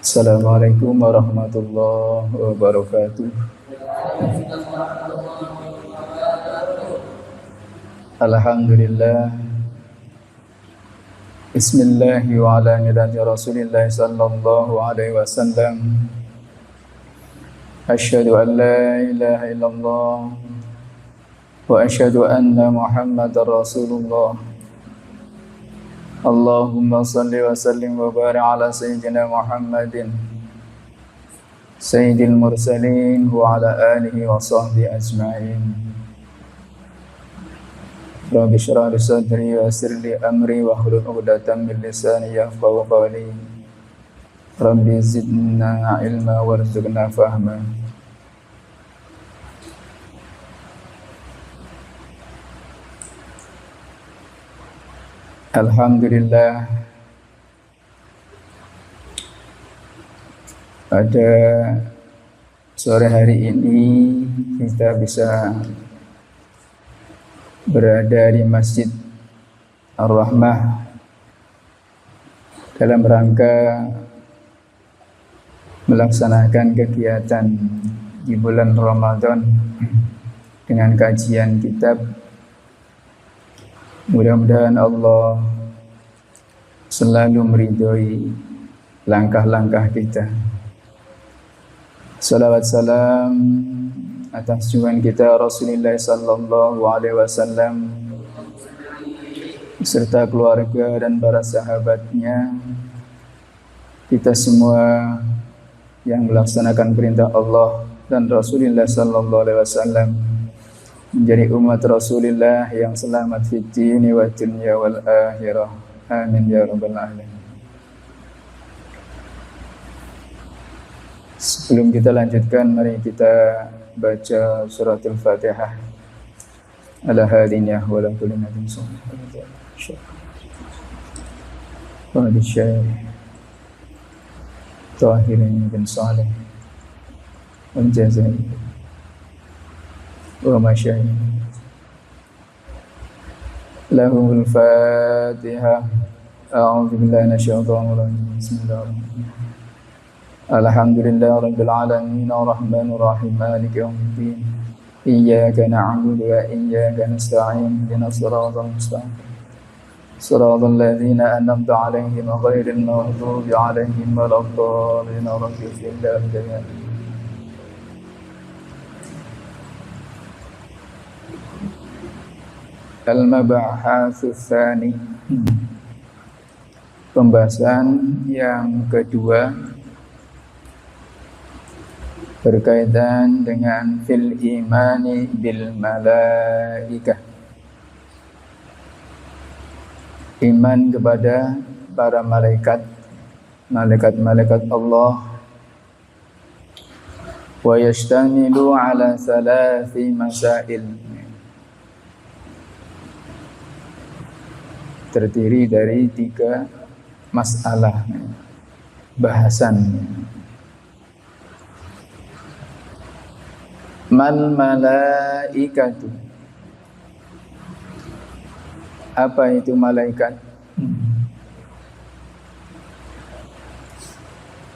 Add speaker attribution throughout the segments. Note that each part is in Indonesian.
Speaker 1: Assalamualaikum warahmatullahi wabarakatuh. Alhamdulillah. Bismillahi wa ala millati Rasulillah sallallahu alaihi wasallam. Asyhadu an la ilaha illallah wa asyhadu anna Muhammadar Rasulullah. Allahumma salli wa sallim wa barik ala sayyidina Muhammadin sayyidil mursalin wa ala alihi wa sahbihi ajma'in. Rabbi shrah li sadri wa yassir li amri wa hlul 'uqdatam min lisani yafqahu qawli. Rabbi zidna ilma warzuqna fahma. Alhamdulillah, pada sore hari ini kita bisa berada di Masjid Ar-Rahmah dalam rangka melaksanakan kegiatan di bulan Ramadan dengan kajian kitab. Mudah-mudahan Allah selalu meridhoi langkah-langkah kita. Salawat salam atas junjungan kita Rasulullah sallallahu alaihi wasallam serta keluarga dan para sahabatnya. Kita semua yang melaksanakan perintah Allah dan Rasulullah sallallahu alaihi wasallam menjadi umat Rasulullah yang selamat fid dini wa dunya wal akhirah. Amin ya rabbal alamin. Sebelum kita lanjutkan, mari kita baca suratul Fatihah. Ala hadiniyah wa la kulli nabiyyin sallallahu alaihi wasallam. Tahirin bin Salih Al-Jazari wa masyayikh. Lahumul Fatihah. A'udzu billahi minasyaitonir rajim. Bismillahirrahmanirrahim. Alhamdulillahi rabbil alamin arrahmanir rahim maliki yaumiddin. Iyyaka na'budu wa iyyaka nasta'in. Ihdinas siratal mustaqim. Siratal ladzina an'amta 'alaihim ghairil maghdubi 'alaihim waladdallin. Al-Mabahats Tsani. Pembahasan yang kedua berkaitan dengan fil imani bil malaikah. Iman kepada para malaikat, malaikat Allah. Wa yashtamilu ala thalathi masail. Terdiri dari 3 masalah bahasan. Mal malaikatu. Apa itu malaikat?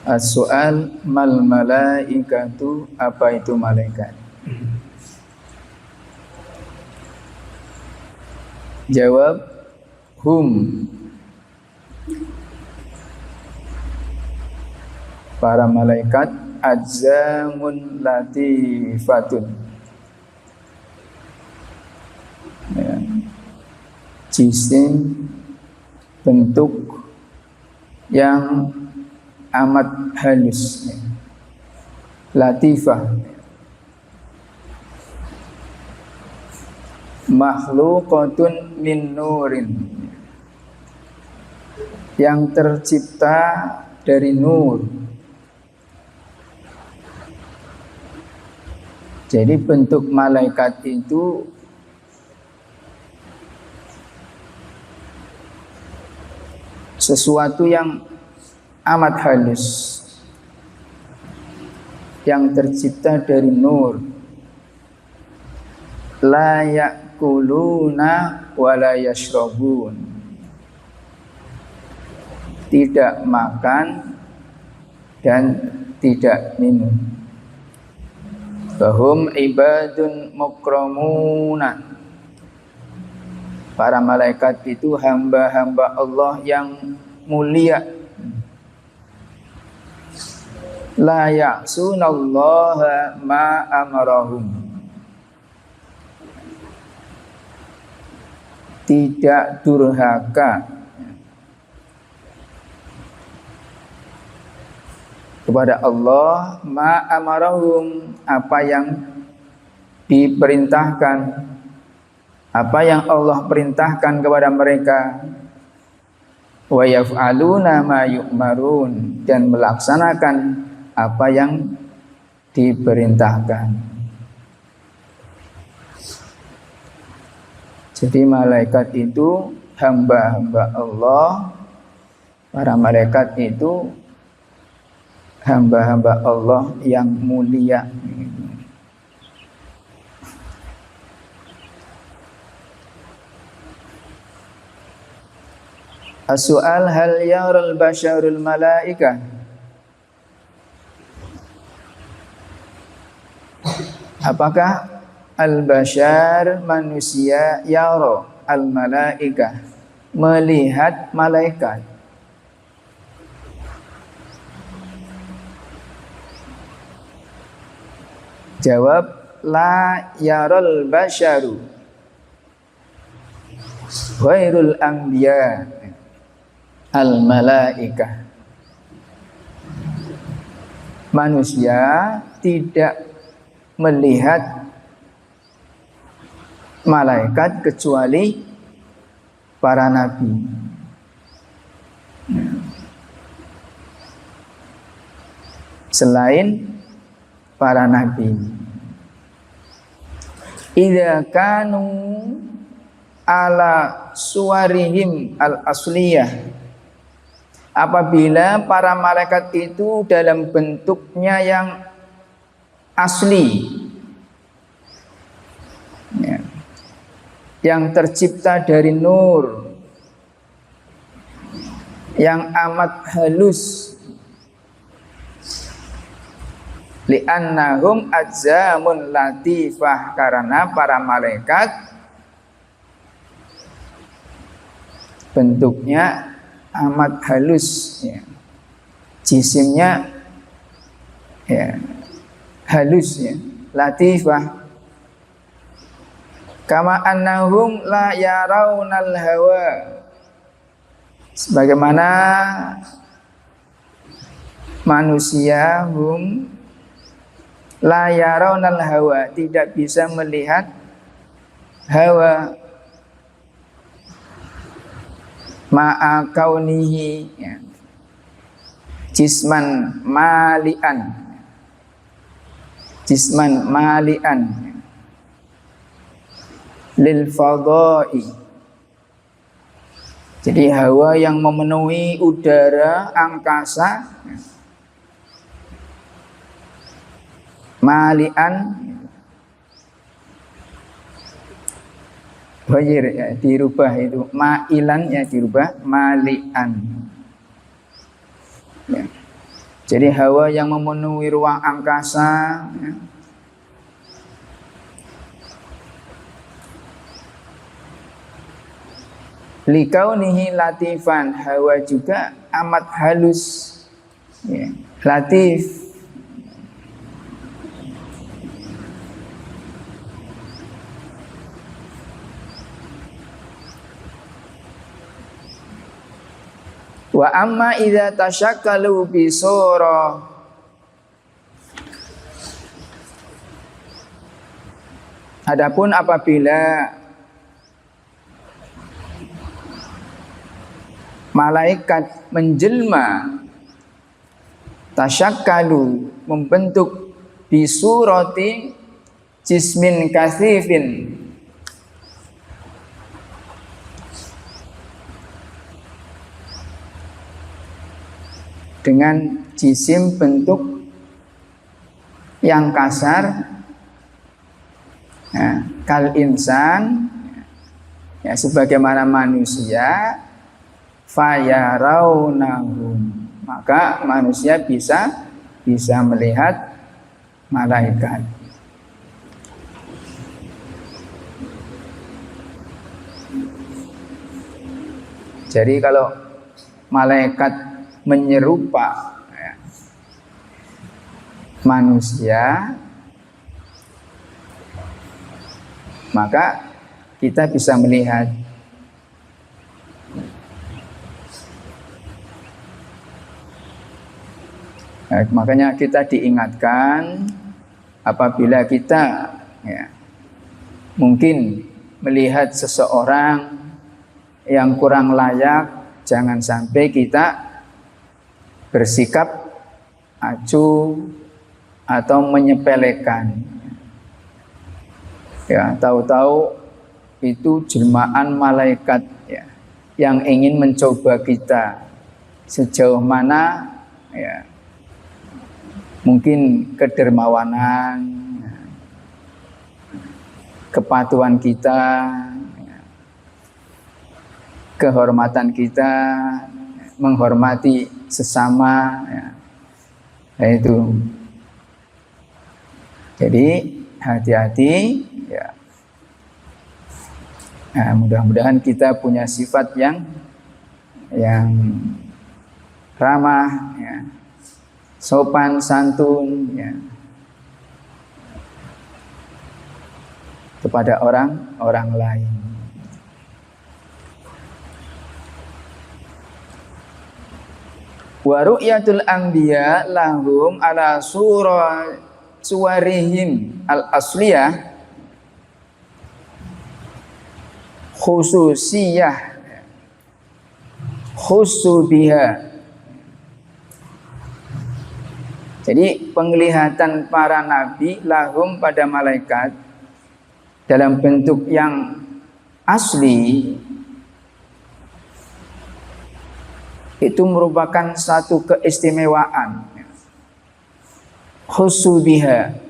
Speaker 1: As-soal mal malaikatu, apa itu malaikat? Jawab, hum, para malaikat, ajzamun latifatun, ya, jisim bentuk yang amat halus, latifah, makhluqatun min nurin, yang tercipta dari nur. Jadi bentuk malaikat itu sesuatu yang amat halus, yang tercipta dari nur. La ya'kuluna wa la yashrabun. Tidak makan dan tidak minum. Bahum ibadun mukramuna. Para malaikat itu hamba-hamba Allah yang mulia. La ya'sunallaha ma amarahum. Tidak durhaka kepada Allah, ma amarahum, apa yang diperintahkan, apa yang Allah perintahkan kepada mereka, wa yaf'aluna ma yu'marun, dan melaksanakan apa yang diperintahkan. Jadi malaikat itu hamba-hamba Allah. Para malaikat itu hamba-hamba Allah yang mulia. As-su'al hal yaral basyarul malaikah? Apakah al-basyar manusia yara al-malaikah, melihat malaikat? Jawab, la yaral basyaru ghairul anbiya al malaikah. Manusia tidak melihat malaikat kecuali para nabi. Selain para nabi. Idza kanu ala suwarihim al-asliyah, apabila para malaikat itu dalam bentuknya yang asli, ya, yang tercipta dari nur, yang amat halus, li'annahum ajzamun latifah, karena para malaikat bentuknya amat halus, ya. Jisimnya ya, halus, ya. Latifah. Kama annahum la yarawnal hawa, sebagaimana manusia la yarawnal hawa, tidak bisa melihat hawa, ma'a kaunihi, ya, jisman malian, jisman malian lil fadai. Jadi hawa yang memenuhi udara angkasa, malian, wajir, ya, dirubah itu mailan, ya, dirubah malian, ya. Jadi hawa yang memenuhi ruang angkasa, ya. Likaunihi latifan, hawa juga amat halus, ya. Latif. Wa amma idza tashakkalu bi surah, adapun apabila malaikat menjelma, tasyakkalu, membentuk, bisurati jismin kasifin, dengan jisim bentuk yang kasar, ya, kal insan, ya, sebagaimana manusia, fayarawnahum, maka manusia bisa melihat malaikat. Jadi kalau malaikat menyerupa manusia, maka kita bisa melihat. Nah, makanya kita diingatkan apabila kita mungkin melihat seseorang yang kurang layak, jangan sampai kita bersikap acuh atau menyepelekan. Ya, tahu-tahu itu jelmaan malaikat ya, yang ingin mencoba kita sejauh mana ya, mungkin kedermawanan, kepatuhan kita, kehormatan kita, menghormati sesama, ya itu. Jadi hati-hati, ya. Nah, mudah-mudahan kita punya sifat yang ramah, ya, sopan santun, ya, kepada orang lain. Wa ru'yatul anbiya lahum ala suwarihim al-asliyah khususiyah khusubiha. Jadi penglihatan para nabi lahum pada malaikat dalam bentuk yang asli itu merupakan satu keistimewaan khusubiha.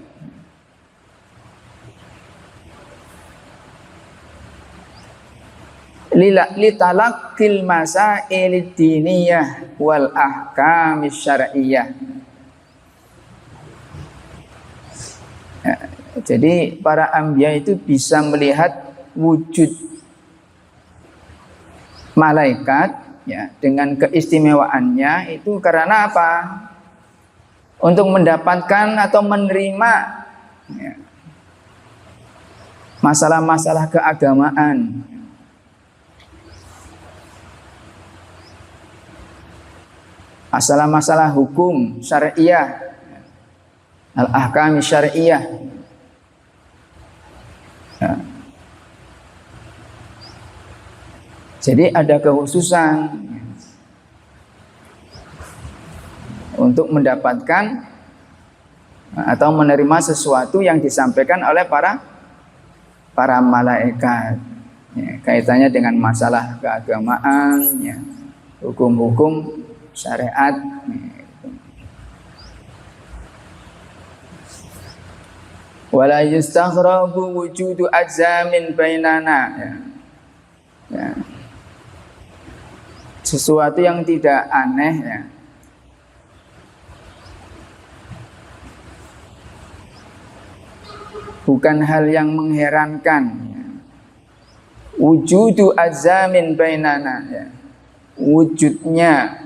Speaker 1: Litalaqil masailid diniyah wal ahkamis syar'iyyah. Jadi para anbiya itu bisa melihat wujud malaikat ya, dengan keistimewaannya itu karena apa? Untuk mendapatkan atau menerima ya, masalah-masalah keagamaan. Masalah-masalah hukum syariah, al-ahkam syariah. Ya. Jadi ada kekhususan untuk mendapatkan atau menerima sesuatu yang disampaikan oleh para malaikat. Ya, kaitannya dengan masalah keagamaan, ya, hukum-hukum syariat. Wala yustaghrabu wujudu ajzamin bainana. Ya. Ya. Sesuatu yang tidak aneh ya. Bukan hal yang mengherankan ya. Wujudu azamin bainana ya. Wujudnya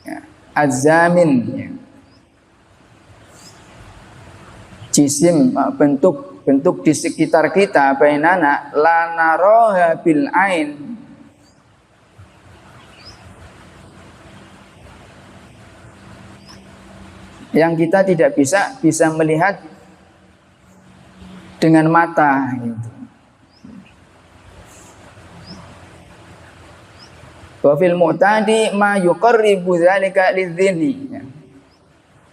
Speaker 1: ya. Azamin ya. Jisim bentuk di sekitar kita bainana la naroha bil ain, yang kita tidak bisa melihat dengan mata gitu. Wa fil mu'tadi ma yuqarribu dzalika lidzihni ya.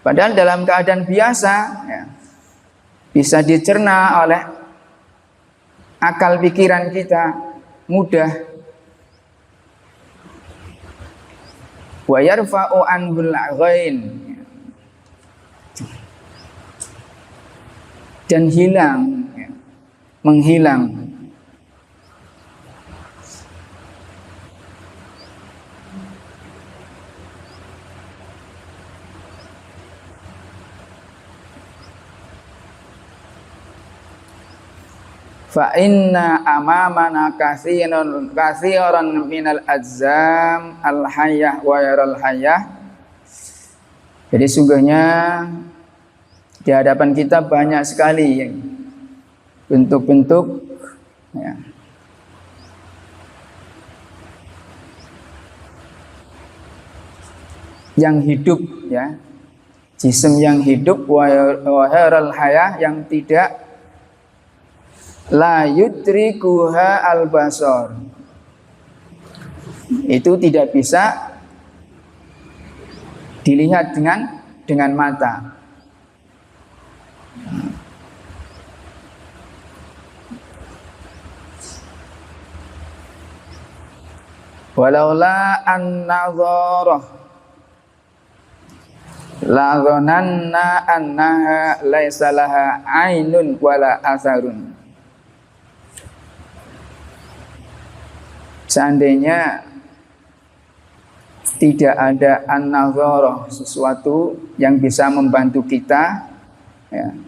Speaker 1: Padahal dalam keadaan biasa ya, bisa dicerna oleh akal pikiran kita mudah. Wa yarfa'u anhul ghain, dan hilang ya, menghilang. Fa inna amamana katsiran minal ajzam al hayyah wa yaral hayyah. Jadi sungguhnya di hadapan kita banyak sekali bentuk-bentuk ya, yang hidup ya, jisim yang hidup, wa yaral hayyah yang tidak la yudrikuha al-basar, itu tidak bisa dilihat dengan mata. Walaula an-nadharah la dhananna annaha laisa laha ainun wala atharun. Seandainya tidak ada an-nadharah, sesuatu yang bisa membantu kita ya,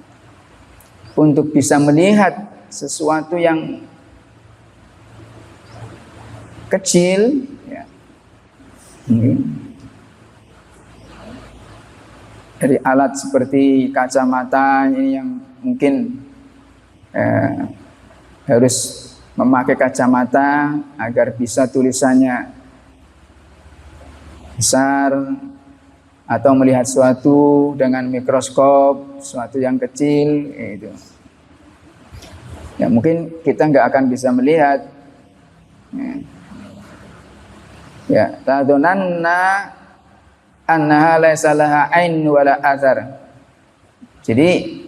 Speaker 1: untuk bisa melihat sesuatu yang kecil ya, dari alat seperti kacamata ini yang mungkin harus memakai kacamata agar bisa tulisannya besar, atau melihat sesuatu dengan mikroskop, sesuatu yang kecil itu. Ya mungkin kita nggak akan bisa melihat. Ya, tadunanna annaha laisa laha ain wala athar. Jadi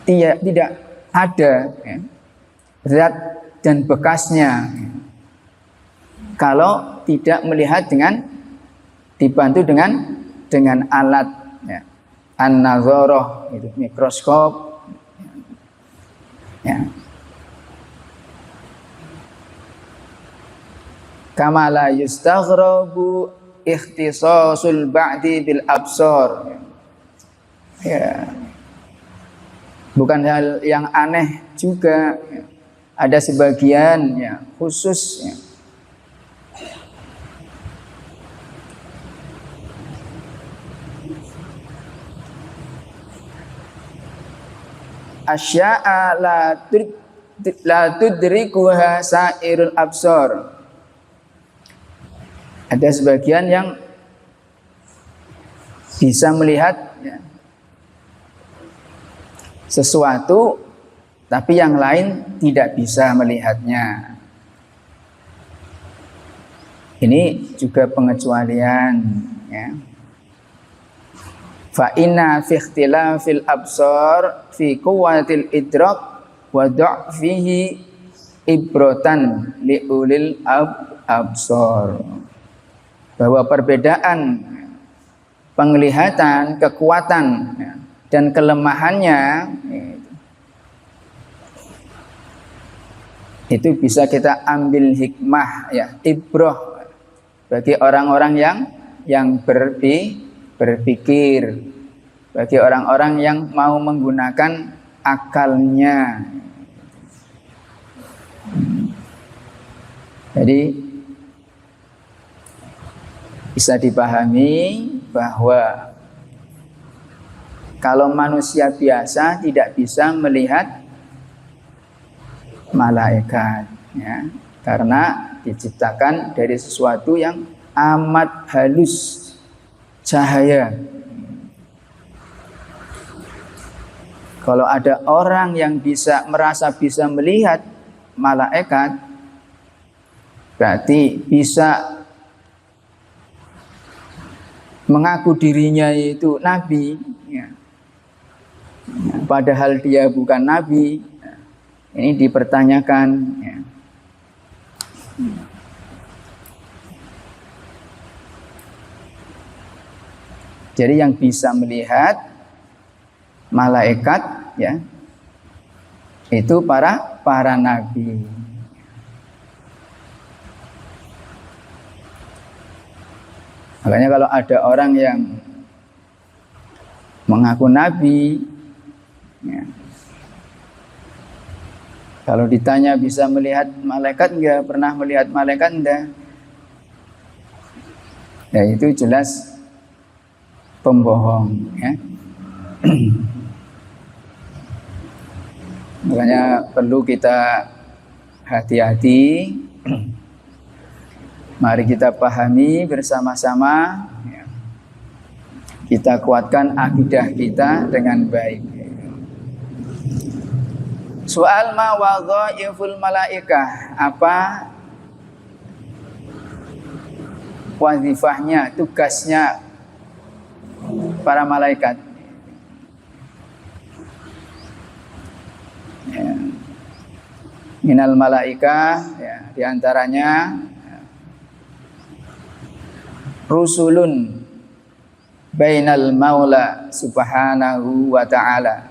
Speaker 1: tidak ada ya, zat dan bekasnya kalau tidak melihat dibantu dengan alat ya, an-nadharah itu mikroskop ya. Kama la yustaghrabu ikhtisasul ba'di bil absar ya. Bukan hal yang aneh juga ya. Ada sebagian ya khusus ya, asya'a la tudrikuha sa'irul absar. Ada sebagian yang bisa melihat ya, sesuatu tapi yang lain tidak bisa melihatnya. Ini juga pengecualian ya. Fa inna fi ikhtilafil absar fi quwwatil idrak wa dha'fihi ibratan li ulil absar. Bahwa perbedaan penglihatan, kekuatan dan kelemahannya itu bisa kita ambil hikmah ya, ibrah bagi orang-orang yang berpikir, bagi orang-orang yang mau menggunakan akalnya. Jadi bisa dipahami bahwa kalau manusia biasa tidak bisa melihat malaikat ya, karena diciptakan dari sesuatu yang amat halus cahaya. Kalau ada orang yang merasa bisa melihat malaikat, berarti bisa mengaku dirinya itu nabi ya. Padahal dia bukan nabi. Ini dipertanyakan ya. Jadi yang bisa melihat malaikat ya, itu para nabi. Makanya kalau ada orang yang mengaku nabi ya, Kalau ditanya bisa melihat malaikat enggak, pernah melihat malaikat enggak? Ya itu jelas pembohong ya. Makanya perlu kita hati-hati. Mari kita pahami bersama-sama ya. Kita kuatkan akidah kita dengan baik. Soal ma wadhaiful malaikah, apa wazifahnya, tugasnya para malaikat. Ya. Minal malaikah ya, diantaranya rusulun bainal maula subhanahu wa ta'ala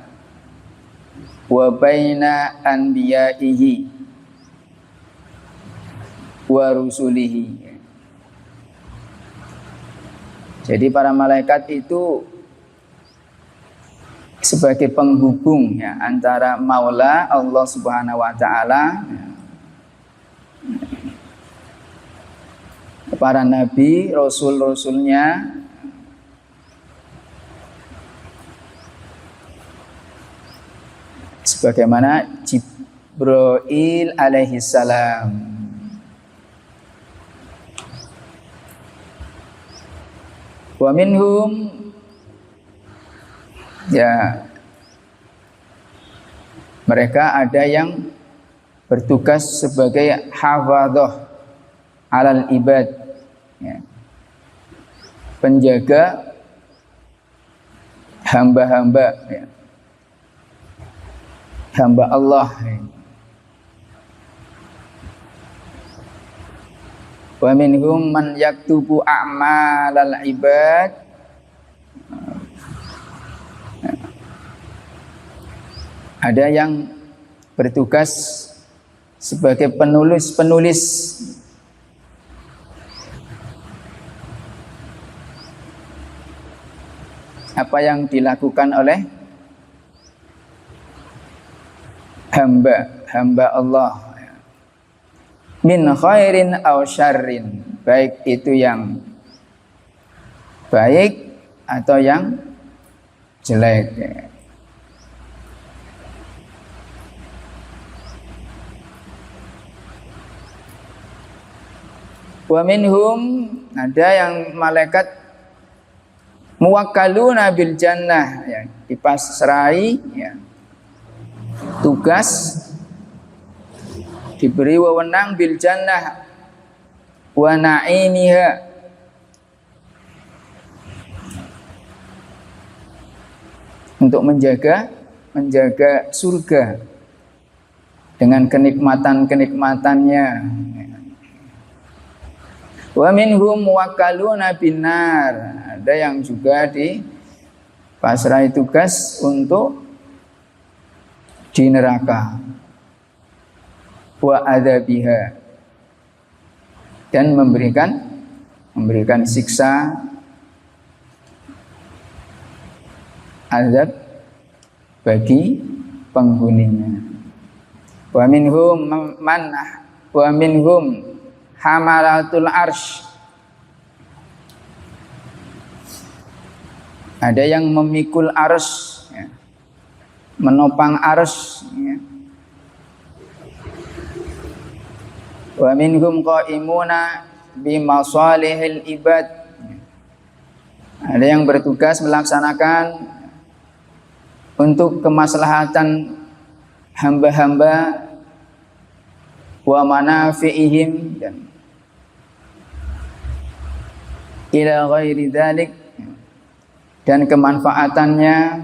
Speaker 1: wa baina anbiya'ihi wa rusulihi. Jadi para malaikat itu sebagai penghubung ya, antara Maula Allah Subhanahu wa taala, para nabi, rasul-rasulnya, sebagaimana Jibril alaihi salam. Wa minhum ya, mereka ada yang bertugas sebagai hafadhah alal ibad ya, penjaga hamba-hamba ya, hamba Allah ya. Wa minhum man yaktubu a'malal ibad. Ada yang bertugas sebagai penulis-penulis apa yang dilakukan oleh hamba Allah, min khairin aw syarrin, baik itu yang baik atau yang jelek. Wa minhum, ada yang malaikat muwakkaluna bil jannah ya, dipasrai ya, tugas diberi wewenang bil jannah wa na'imiha, untuk menjaga surga dengan kenikmatan-kenikmatannya. Wa minhum muwakkaluna binar, ada yang juga dipasrai tugas untuk di neraka, wa adzabiha, dan memberikan siksa azab bagi penghuninya. Wa minhum hamalatul arsh, ada yang memikul arsh ya, menopang arsh ya. Wa minhum qaimuna bi masalihil ibad, ada yang bertugas melaksanakan untuk kemaslahatan hamba-hamba, wa manafi'ihim, dan ila ghairi dzalik, dan kemanfaatannya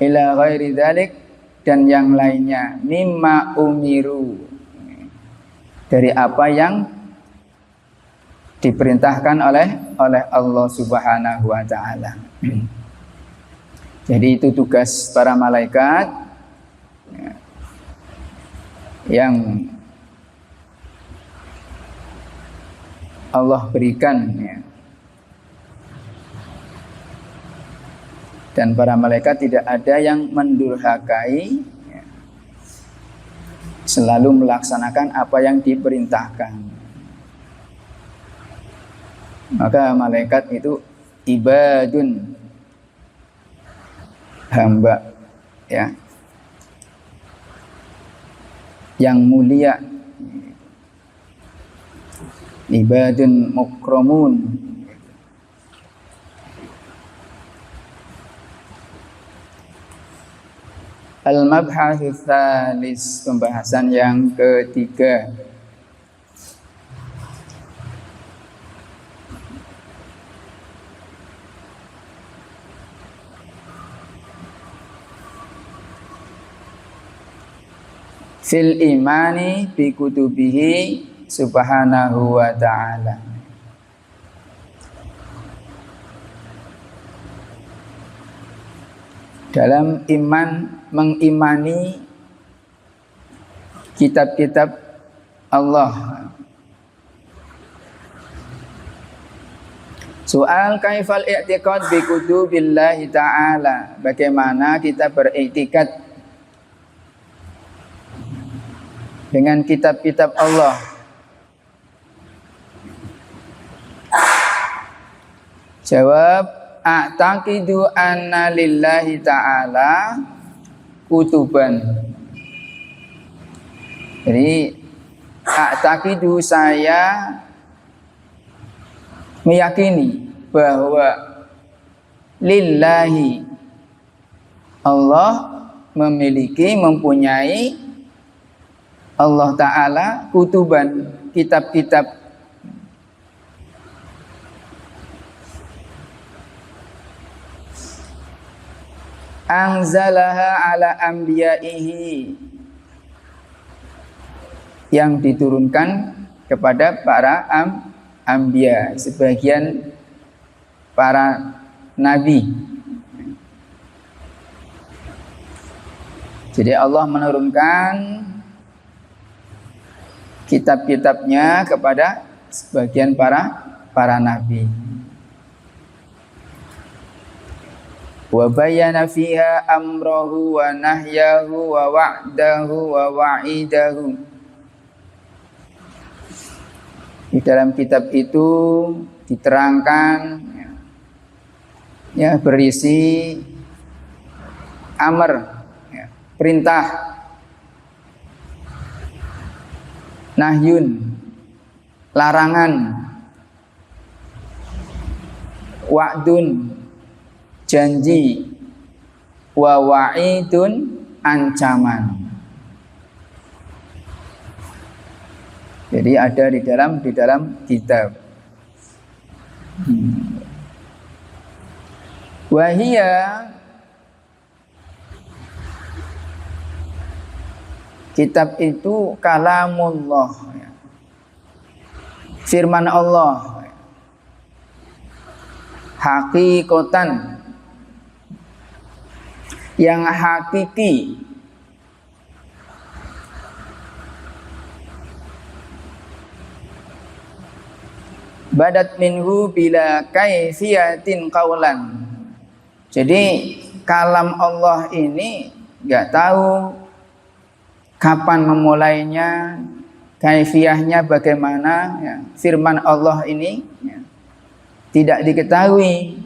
Speaker 1: ila ghairi dzalik, dan yang lainnya, mimma umiru, dari apa yang diperintahkan oleh Allah Subhanahu wa taala. Jadi itu tugas para malaikat ya, yang Allah berikan ya. Dan para malaikat tidak ada yang mendurhakai, selalu melaksanakan apa yang diperintahkan. Maka malaikat itu ibadun, hamba, ya, yang mulia, ibadun mukramun. Al-mabhatsu tsalis, pembahasan yang ketiga. Fil imani bi kutubihi subhanahu wa ta'ala. Dalam iman, mengimani kitab-kitab Allah. Soal kaifal i'tiqad bi kutubillahi ta'ala, bagaimana kita beriktikad dengan kitab-kitab Allah. Jawab, a'taqidu anna lillahi ta'ala kutuban. Jadi a'taqidu, saya meyakini bahwa lillahi, Allah mempunyai Allah Ta'ala kutuban, kitab-kitab. Anzalaha ala anbiya'ihi, yang diturunkan kepada para anbiya, sebagian para nabi. Jadi Allah menurunkan kitab-kitabnya kepada sebagian para nabi. Wa bayyana fiha amrahu wa nahyahu wa wa'dahu wa wa'idahu. Di dalam kitab itu diterangkan, ya, berisi amr, ya, perintah, nahyun, larangan, wa'dun, janji, wa wa'idun, ancaman. Jadi ada di dalam kitab. Wahia, kitab itu kalamullah, firman Allah, hakikatan, yang hakiki. Badat minhu bila kaifiyatin qaulan. Jadi kalam Allah ini nggak tahu kapan memulainya, kaifiyahnya bagaimana, ya. Firman Allah ini, ya, tidak diketahui.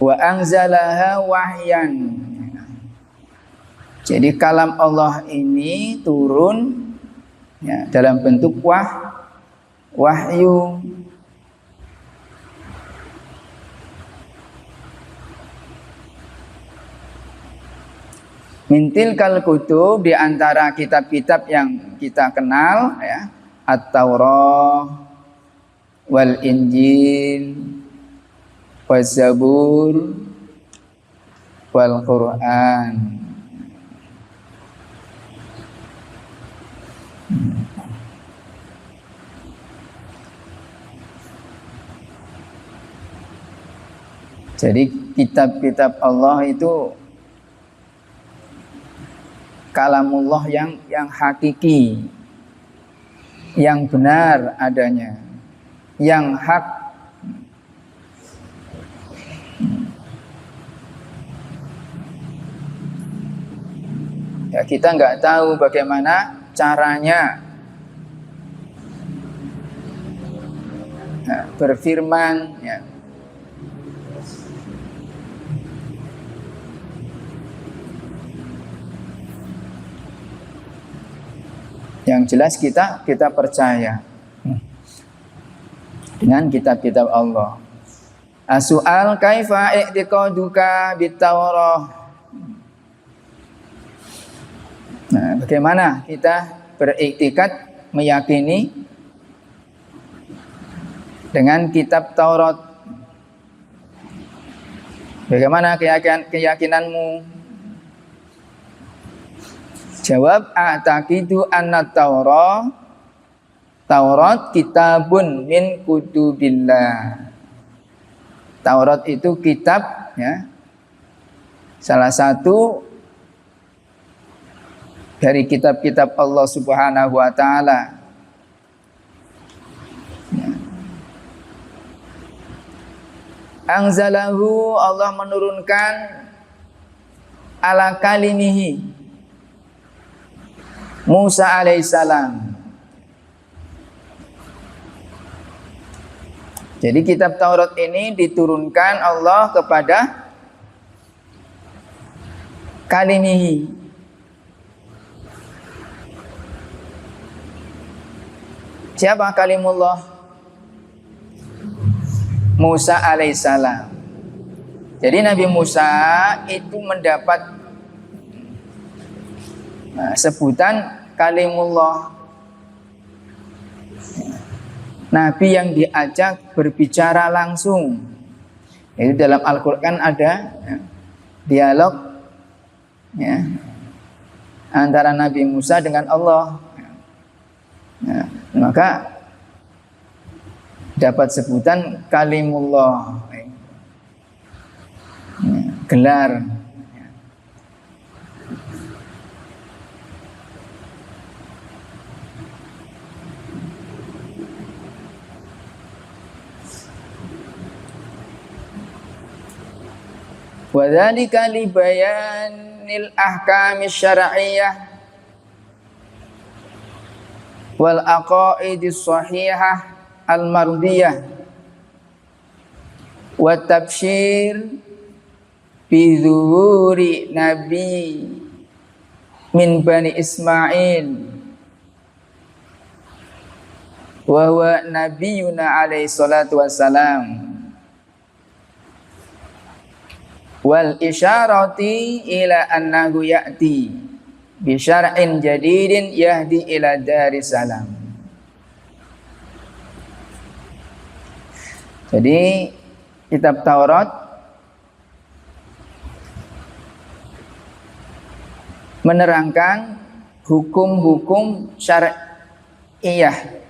Speaker 1: Wa anzalaha wahyan. Jadi kalam Allah ini turun, ya, dalam bentuk wahyu. Mintil kal kutub, di antara kitab-kitab yang kita kenal, ya, At-Taurah wal Injil waz Zabur wal Quran. Jadi kitab-kitab Allah itu kalamullah yang hakiki, yang benar adanya, yang hak. Ya, kita nggak tahu bagaimana caranya berfirman, ya. Yang jelas kita percaya dengan kitab-kitab Allah. As-su'al kaifa i'tiqaduka bit-Taurah. Nah, bagaimana kita beriktikad, meyakini dengan kitab Taurat? Bagaimana keyakinanmu? Jawab, a'taqidu anna Taurat kitabun min kutubillah. Taurat itu kitab, ya, salah satu dari kitab-kitab Allah Subhanahu wa taala. Anzalahu, Allah menurunkan ala kalimihi Musa alaihissalam. Jadi kitab Taurat ini diturunkan Allah kepada kalimihi. Siapa kalimullah? Musa alaihissalam. Jadi Nabi Musa itu mendapat sebutan kalimullah. Nabi yang diajak berbicara langsung. Itu dalam Al-Quran ada dialog, ya, antara Nabi Musa dengan Allah. Nah, maka dapat sebutan kalimullah, gelar. Wa dzalika li bayanil ahkami syar'iyyah wal aqaidis sahihah al mardiyah wa tabsyir bi zuhuri nabi min bani Ismail wa huwa nabiyuna alaihi salatu wassalam wal isyarati ila annahu ya'ti bi syar'in jadidin yahdi ila daris salam. Jadi kitab Taurat menerangkan hukum-hukum syar'iyyah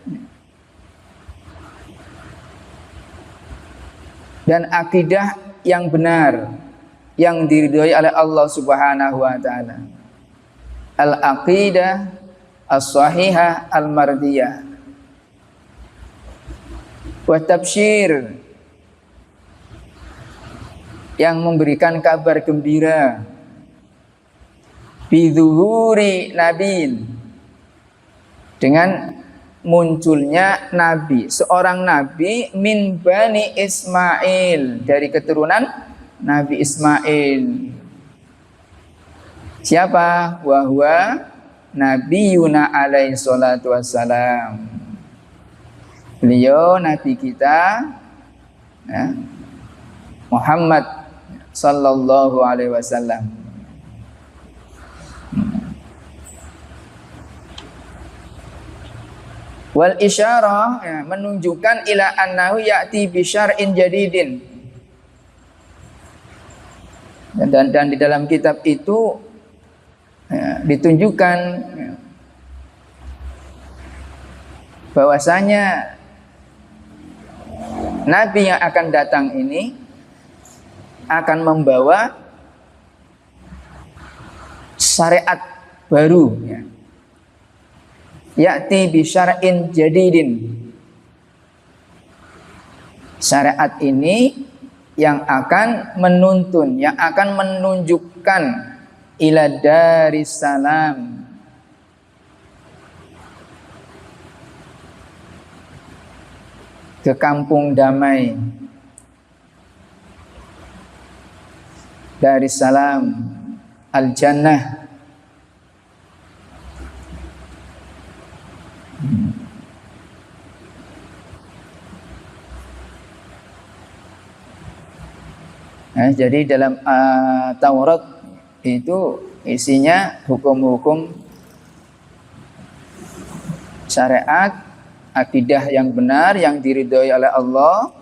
Speaker 1: dan akidah yang benar yang diridhoi oleh Allah Subhanahu wa taala. Al-aqidah as-sahihah al-mardiyah. Wa tabsyir, yang memberikan kabar gembira. Bi zuhuri nabiin, dengan munculnya nabi, seorang nabi min bani Ismail, dari keturunan Nabi Ismail. Siapa? Wahwa nabiyuna alaihi salatu wassalam. Beliau nabi kita, ya, Muhammad sallallahu alaihi wasallam. Wal isyarah, ya, menunjukkan ila annahu ya'ti bi syar'in jadidin. Dan di dalam kitab itu, ya, ditunjukkan, ya, bahwasanya Nabi yang akan datang ini akan membawa syariat baru, ya. Ya'ti bi syar'in jadidin. Syariat ini yang akan menuntun, yang akan menunjukkan ila darissalam, ke kampung damai, darissalam, al-jannah. Nah, jadi dalam Taurat itu isinya hukum-hukum syariat, akidah yang benar yang diridhoi oleh Allah,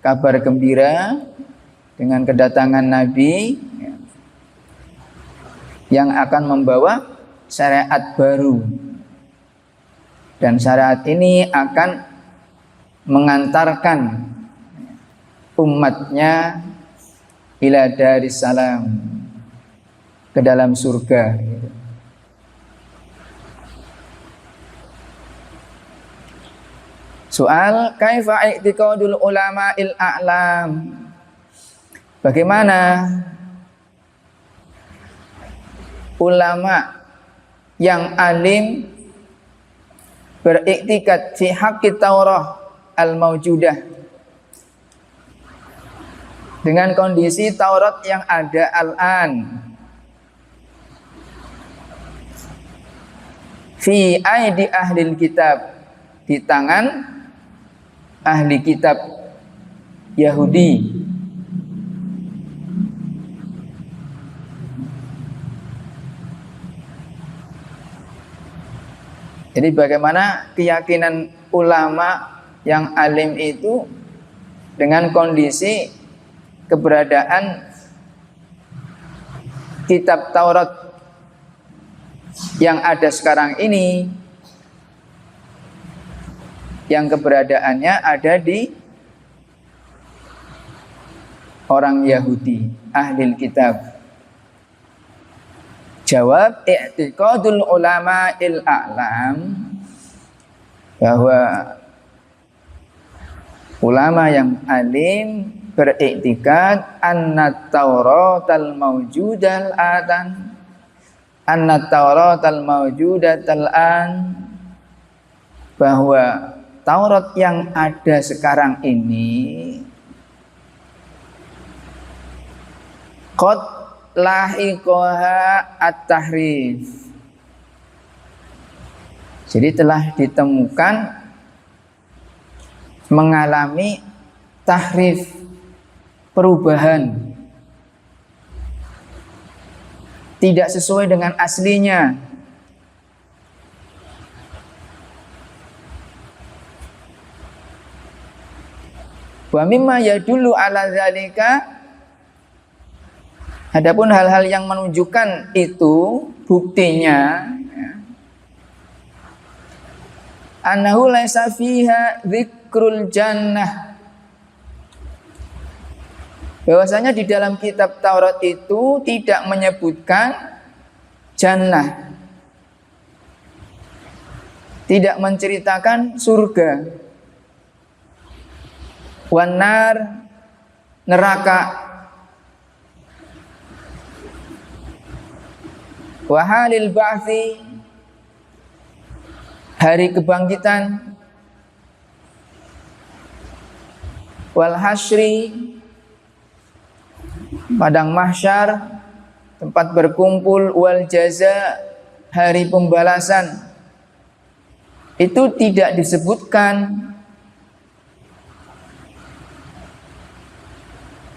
Speaker 1: kabar gembira dengan kedatangan Nabi yang akan membawa syariat baru, dan syariat ini akan mengantarkan umatnya ila darissalam, ke dalam surga. Soal kaifa i'tiqadul ulama'il a'lam. Bagaimana ulama yang alim beriktikad fi haqqi Taurah al-maujudah, dengan kondisi Taurat yang ada al-an, fi aidi ahlil kitab, di tangan ahli kitab Yahudi. Jadi bagaimana keyakinan ulama yang alim itu dengan kondisi keberadaan kitab Taurat yang ada sekarang ini, yang keberadaannya ada di orang Yahudi, ahli kitab. Jawab, i'tiqadul ulama'il a'lam, bahwa ulama yang alim beriktikad anna tauratal mawjudal atan, anna tauratal mawjudatal an, bahwa Taurat yang ada sekarang ini qad lahiqaha at-tahrif, jadi telah ditemukan mengalami tahrif, perubahan, tidak sesuai dengan aslinya. Wa mimma yadullu ala dzalika, adapun hal-hal yang menunjukkan itu, buktinya annahu laisa fiha dzikrul jannah, bahwasanya di dalam kitab Taurat itu tidak menyebutkan jannah, tidak menceritakan surga, wanar, neraka, wahalil ba'thi, hari kebangkitan, wal hasyri, padang mahsyar, tempat berkumpul, wal jaza, hari pembalasan, itu tidak disebutkan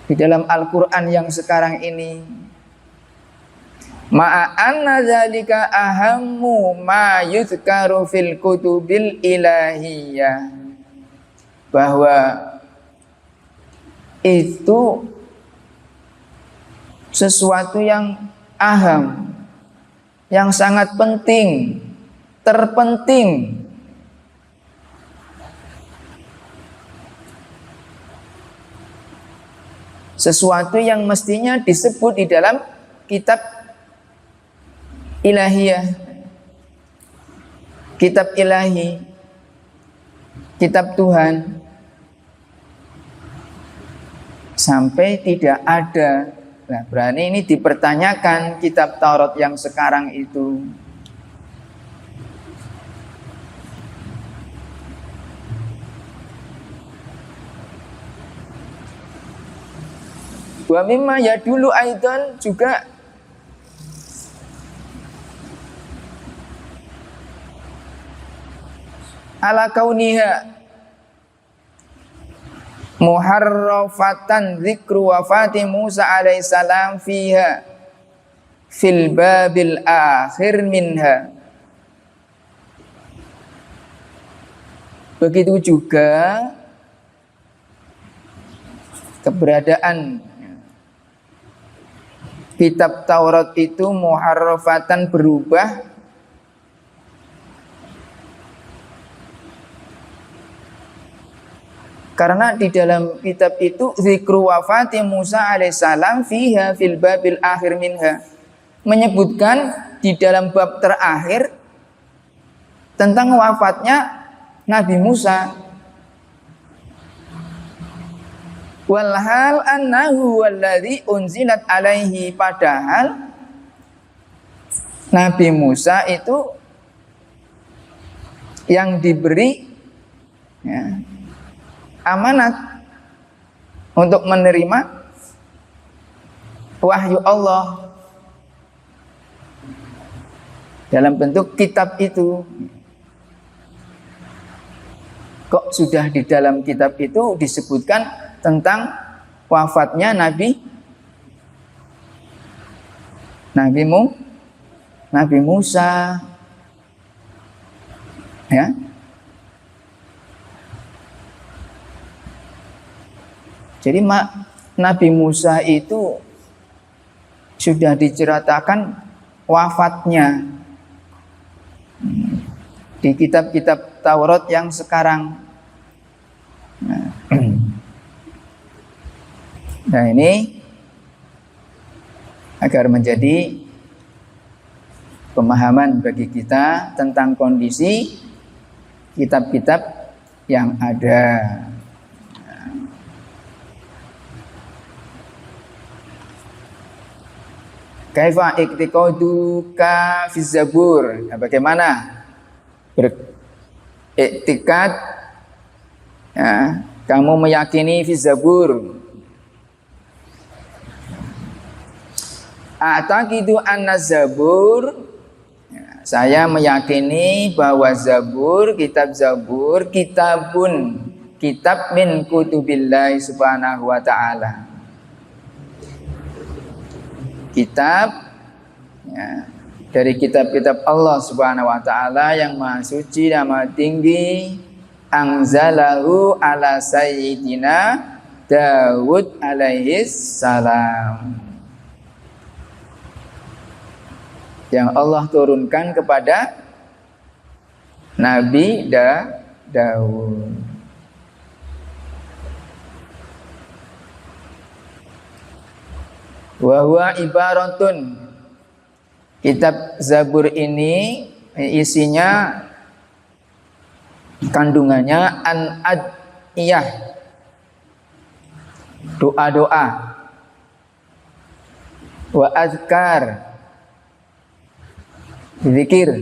Speaker 1: di dalam Al-Quran yang sekarang ini. Ma'anna dzalika ahammu ma yuzkaru fil kutubil ilahiyah, bahwa itu sesuatu yang aham, yang sangat penting, terpenting, sesuatu yang mestinya disebut di dalam kitab ilahiyah, kitab ilahi, kitab Tuhan, sampai tidak ada. Nah, berarti ini dipertanyakan kitab Taurat yang sekarang itu. Wa mimma ya dulu aidan juga ala kauniha muharrafatan dzikru wafati Musa alaihissalam fiha fil babil akhir minha. Begitu juga keberadaan kitab Taurat itu muharrafatan berubah karena di dalam kitab itu zikru wafati Musa alaihissalam fiha fil babil akhir minha, menyebutkan di dalam bab terakhir tentang wafatnya Nabi Musa. Walhal annahu walladzi unzilat alaihi, padahal Nabi Musa itu yang diberi amanat untuk menerima wahyu Allah dalam bentuk kitab itu. Kok sudah di dalam kitab itu disebutkan tentang wafatnya Nabi Musa, ya. Jadi Nabi Musa itu sudah diceritakan wafatnya di kitab-kitab Taurat yang sekarang. Nah, ini agar menjadi pemahaman bagi kita tentang kondisi kitab-kitab yang ada. Kaifa iktiqaduka fi Zabur? Nah, bagaimana beriktikad, ya, kamu meyakini fi Zabur? Ataqidu anna Zabur, ya, saya meyakini bahwa Zabur, kitab Zabur, kitab min kutubillahi subhanahu wa ta'ala, kitab, ya, dari kitab-kitab Allah subhanahu wa ta'ala yang maha suci dan maha tinggi, anzalahu ala sayyidina Dawud alaihis salam, yang Allah turunkan kepada Nabi Daud. Wa huwa ibaratun, kitab Zabur ini isinya, kandungannya an-adiyah, doa-doa, wa azkar, zikir,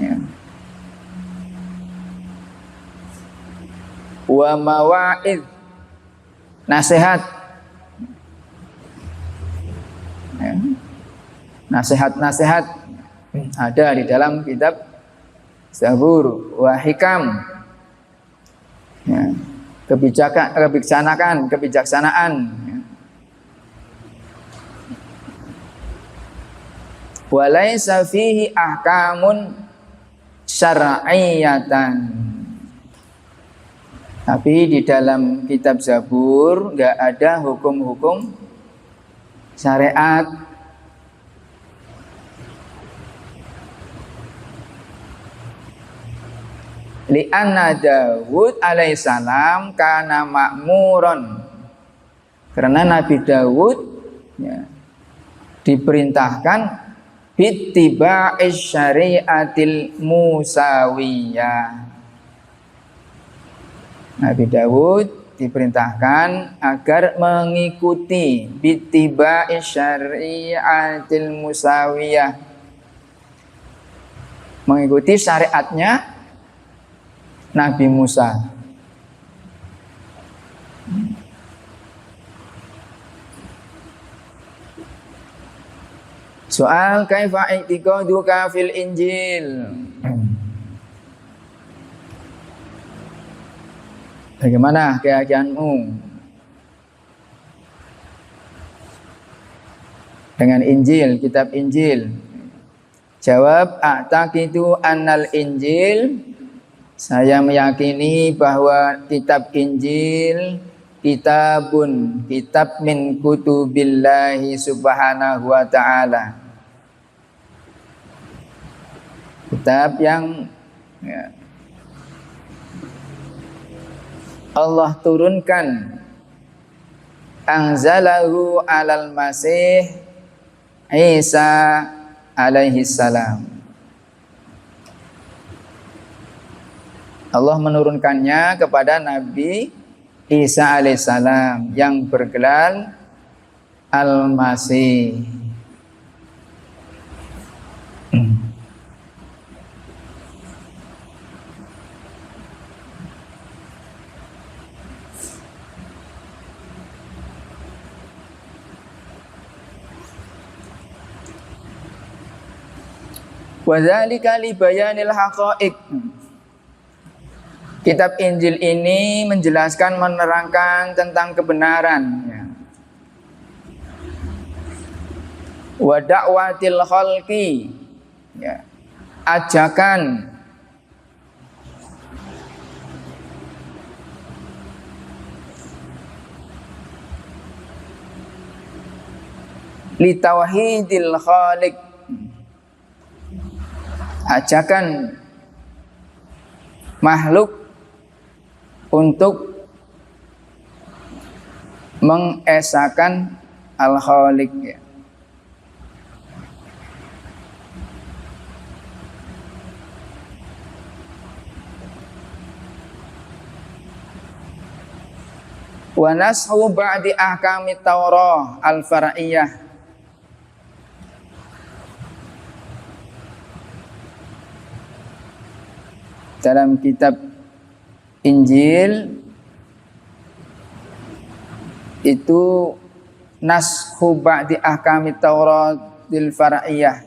Speaker 1: ya. Wa mawa'id, nasihat, ya. Nasihat-nasihat ada di dalam kitab Zabur. Wa hikam, ya. Kebijaksanaan, ya. Walaysa fihi ahkamun syar'iyyatan, tapi di dalam kitab Zabur enggak ada hukum-hukum syariat. Li'anna Dawud alaihissalam kana ma'muron, karena Nabi Dawud, ya, diperintahkan bittiba'is syari'atil musawiyah. Nabi Daud diperintahkan agar mengikuti bittiba'is syari'atil musawiyah, mengikuti syariatnya Nabi Musa. Soal kaifa i'tiqaduka fil Injil. Bagaimana keyakinanmu dengan Injil, kitab Injil? Jawab, a'taqidu annal Injil, saya meyakini bahwa kitab Injil kitabun, kitab min kutubillahi subhanahu wa ta'ala. Kitab yang Allah turunkan, anzalahu alal masih Isa alaihi salam. Allah menurunkannya kepada Nabi Isa alaihissalam yang bergelar Al-Masih. Wa dzalika li bayanil haqa'iq. Kitab Injil ini menjelaskan, menerangkan tentang kebenaran, ya. Wa da'watil khalqi, ya. Ajakan li tauhidil khaliq, ajakan makhluk untuk mengesahkan Al-Khaliq, ya. Wa nashu ba'di ahkamit Taurah al-far'iyah, dalam kitab Injil itu nashu ba'di ahkamit Tauratil far'iyah,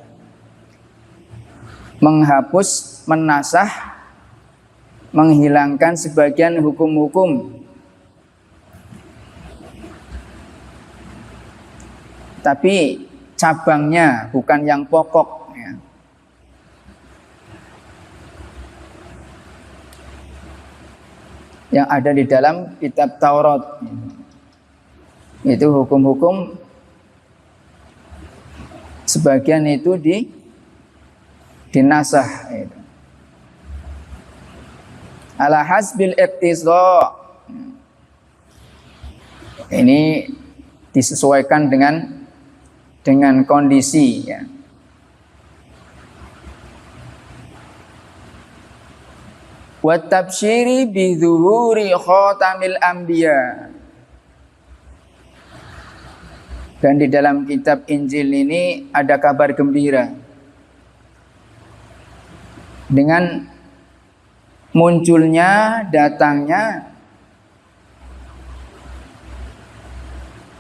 Speaker 1: menghapus, menasah, menghilangkan sebagian hukum-hukum, tapi cabangnya bukan yang pokok, ya. Yang ada di dalam kitab Taurat itu hukum-hukum, sebagian itu dinasah, gitu. Ala hasbil iqtisa, ini disesuaikan dengan kondisi, ya. Wa tabsyiri bi zuhuri khatamil anbiya, dan di dalam kitab Injil ini ada kabar gembira dengan munculnya, datangnya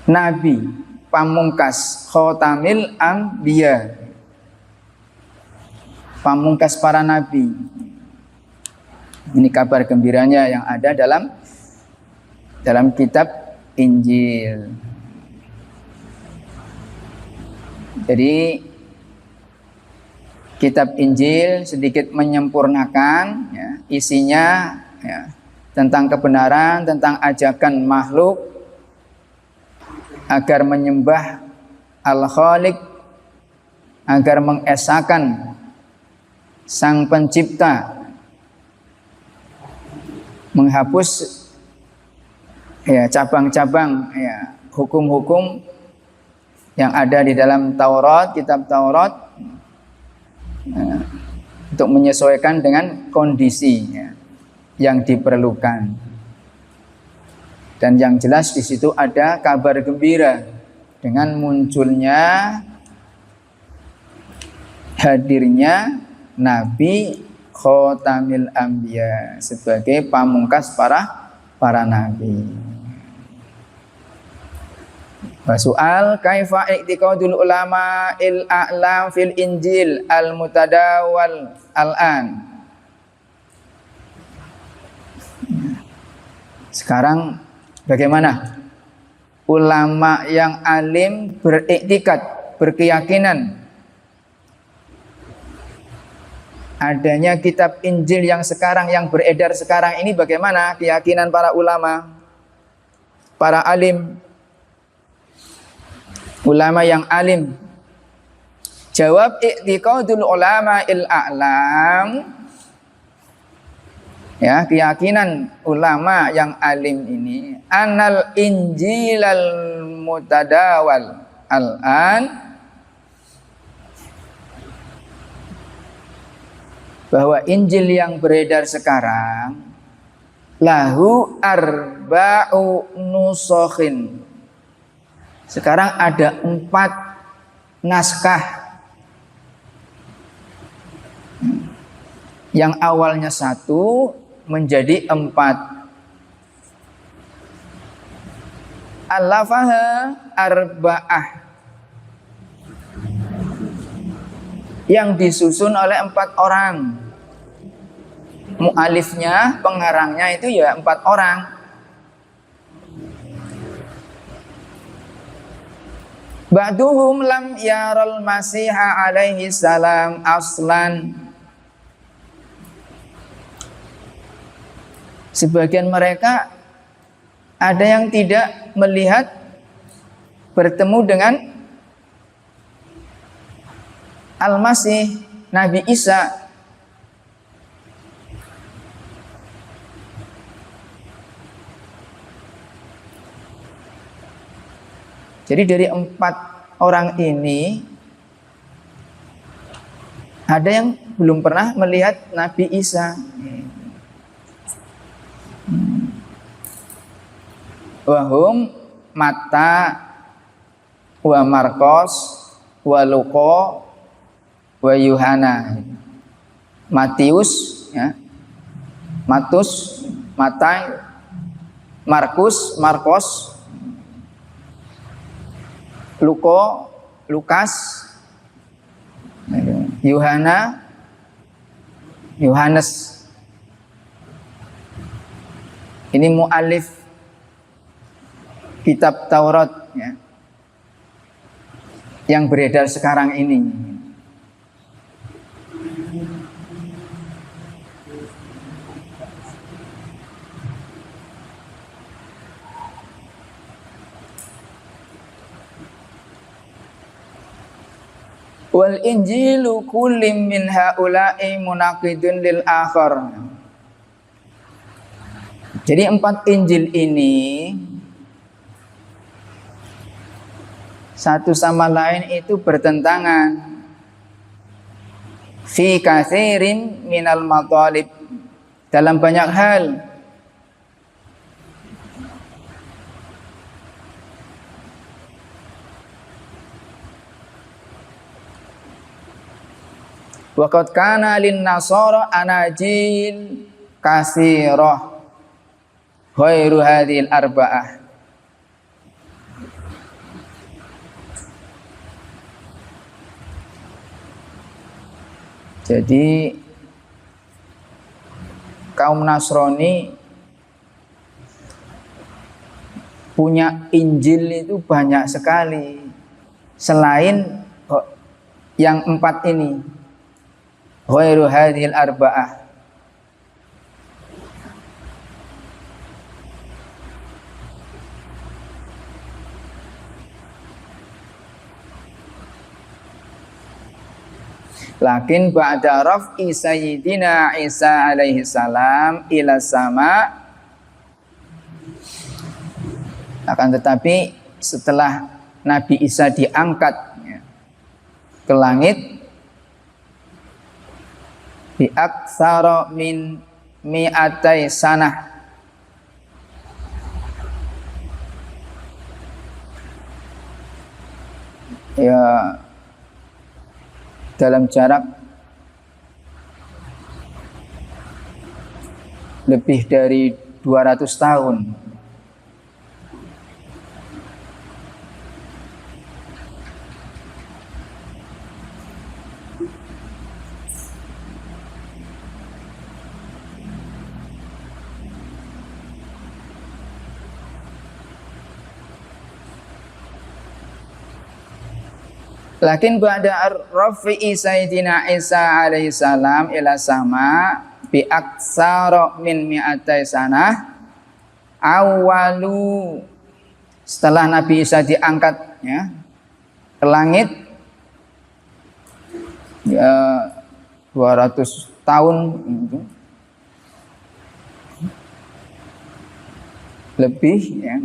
Speaker 1: Nabi pamungkas khatamil anbiya, pamungkas para nabi. Ini kabar gembiranya yang ada dalam kitab Injil. Jadi kitab Injil sedikit menyempurnakan, ya, isinya, ya, tentang kebenaran, tentang ajakan makhluk agar menyembah Al-Khaliq, agar mengesahkan Sang Pencipta, menghapus, ya, cabang-cabang, ya, hukum-hukum yang ada di dalam Taurat, kitab Taurat, untuk menyesuaikan dengan kondisi yang diperlukan. Dan yang jelas di situ ada kabar gembira dengan munculnya, hadirnya Nabi Khotamil Anbiya sebagai pamungkas para nabi. Soal kaifa i'tiqadul ulama il a'lam fil Injil al mutadawal al-an. Sekarang bagaimana ulama yang alim beriktikad, berkeyakinan adanya kitab Injil yang sekarang, yang beredar sekarang ini, bagaimana keyakinan para ulama, para alim, ulama yang alim? Jawab, i'tiqadul ulama il a'lam, ya, keyakinan ulama yang alim ini, anal injilal mutadawal al-an, bahwa Injil yang beredar sekarang lahu arba'u nusakhin. Sekarang ada 4 naskah. Yang awalnya 1 menjadi 4. Alafaha arba'ah, yang disusun oleh 4 orang. Mu'alifnya, pengarangnya itu ya 4 orang. Ba'duhum lam yaral masiha alaihi salam aslan. Sebagian mereka ada yang tidak melihat bertemu dengan Al-Masih, Nabi Isa. Jadi dari 4 orang ini ada yang belum pernah melihat Nabi Isa. Wahum Matta wa Markos wa Luko wa Yuhana. Matius, ya, Matus, Matai, Markus, Markos, Luko, Lukas, Yohana, Yohanes. Ini mu'alif kitab Taurat, ya, yang beredar sekarang ini. Wal injilu kullim min haula'i munaqidun lil akhar. Jadi 4 Injil ini satu sama lain itu bertentangan. Fi katsirin minal matalib, dalam banyak hal. Waqad kana lin nasara anajil katsirah ghairu hadhil arba'ah. Jadi kaum Nasrani punya Injil itu banyak sekali selain yang 4 ini. Ghairu hadhil arba'ah. Lakin ba'da raf'i sayyidina Isa alaihi salam ila sama, akan tetapi setelah Nabi Isa diangkat ke langit bi aktsara min mi'atai sanah, ya dalam jarak lebih dari 200 tahun. Lakin ba'da rafi'i Sayyidina Isa alaihi salam ila sama bi aksara min mi'atai sanah, awalu, setelah Nabi Isa diangkat ya ke langit ya 200 tahun lebih ya,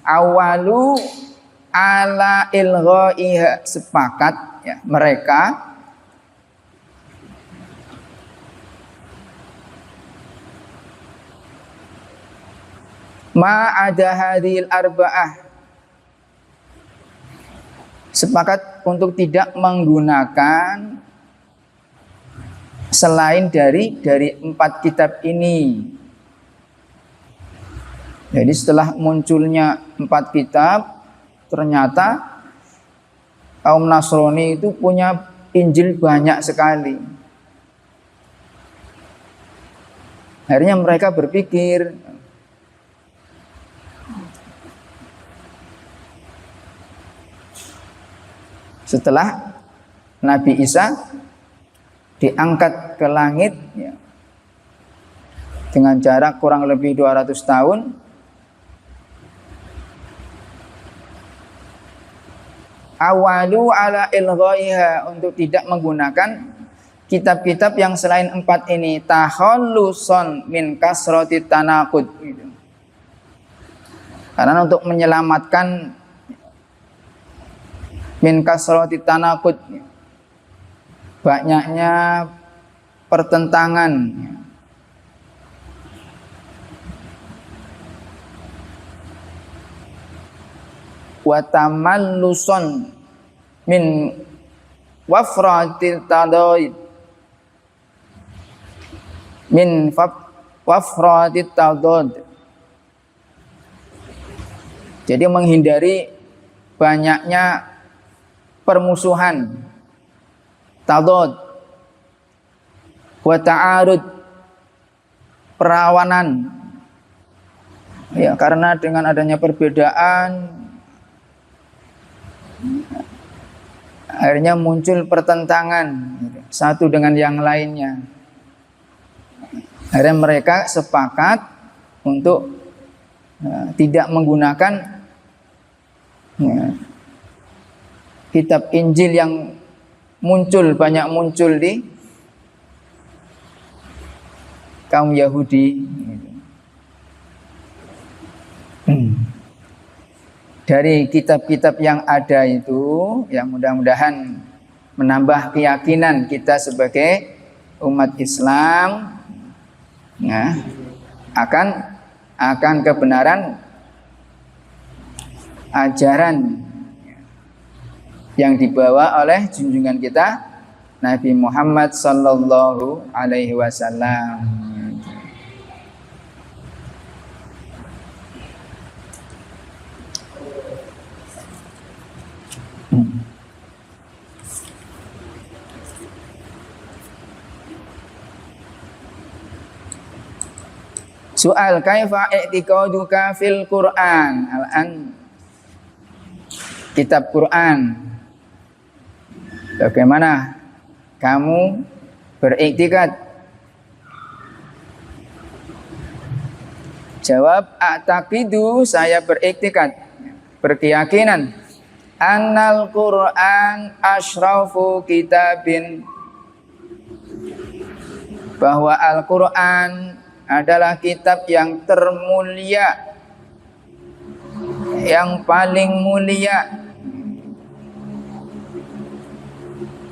Speaker 1: awalu ala ilghaiha, sepakat ya mereka ma ada hadhil arba'ah, sepakat untuk tidak menggunakan selain dari 4 kitab ini. Jadi setelah munculnya 4 kitab, ternyata kaum Nasrani itu punya Injil banyak sekali. Akhirnya mereka berpikir, setelah Nabi Isa diangkat ke langit ya, dengan jarak kurang lebih 200 tahun, awalu ala ilghaiha, untuk tidak menggunakan kitab-kitab yang selain 4 ini, takhalluson min kasrati tanaqud gitu. Karena untuk menyelamatkan min kasrati tanaqud, banyaknya pertentangan, wa tamalluson min wafratil tadaid, min wafratit tadad. Jadi menghindari banyaknya permusuhan, tadad, wa ta'arud, perlawanan ya, karena dengan adanya perbedaan akhirnya muncul pertentangan satu dengan yang lainnya. Akhirnya mereka sepakat untuk tidak menggunakan kitab Injil yang banyak muncul di kaum Yahudi. Dari kitab-kitab yang ada itu, yang mudah-mudahan menambah keyakinan kita sebagai umat Islam ya, akan kebenaran ajaran yang dibawa oleh junjungan kita Nabi Muhammad sallallahu alaihi wasallam. Soal kaifa i'tiqaduka fil Quran, al-an kitab Quran, bagaimana kamu beriktikad? Jawab, a'taqidu, saya beriktikad, berkeyakinan, annal Quran asyrafu kitabin, bahwa Al-Quran adalah kitab yang termulia, yang paling mulia,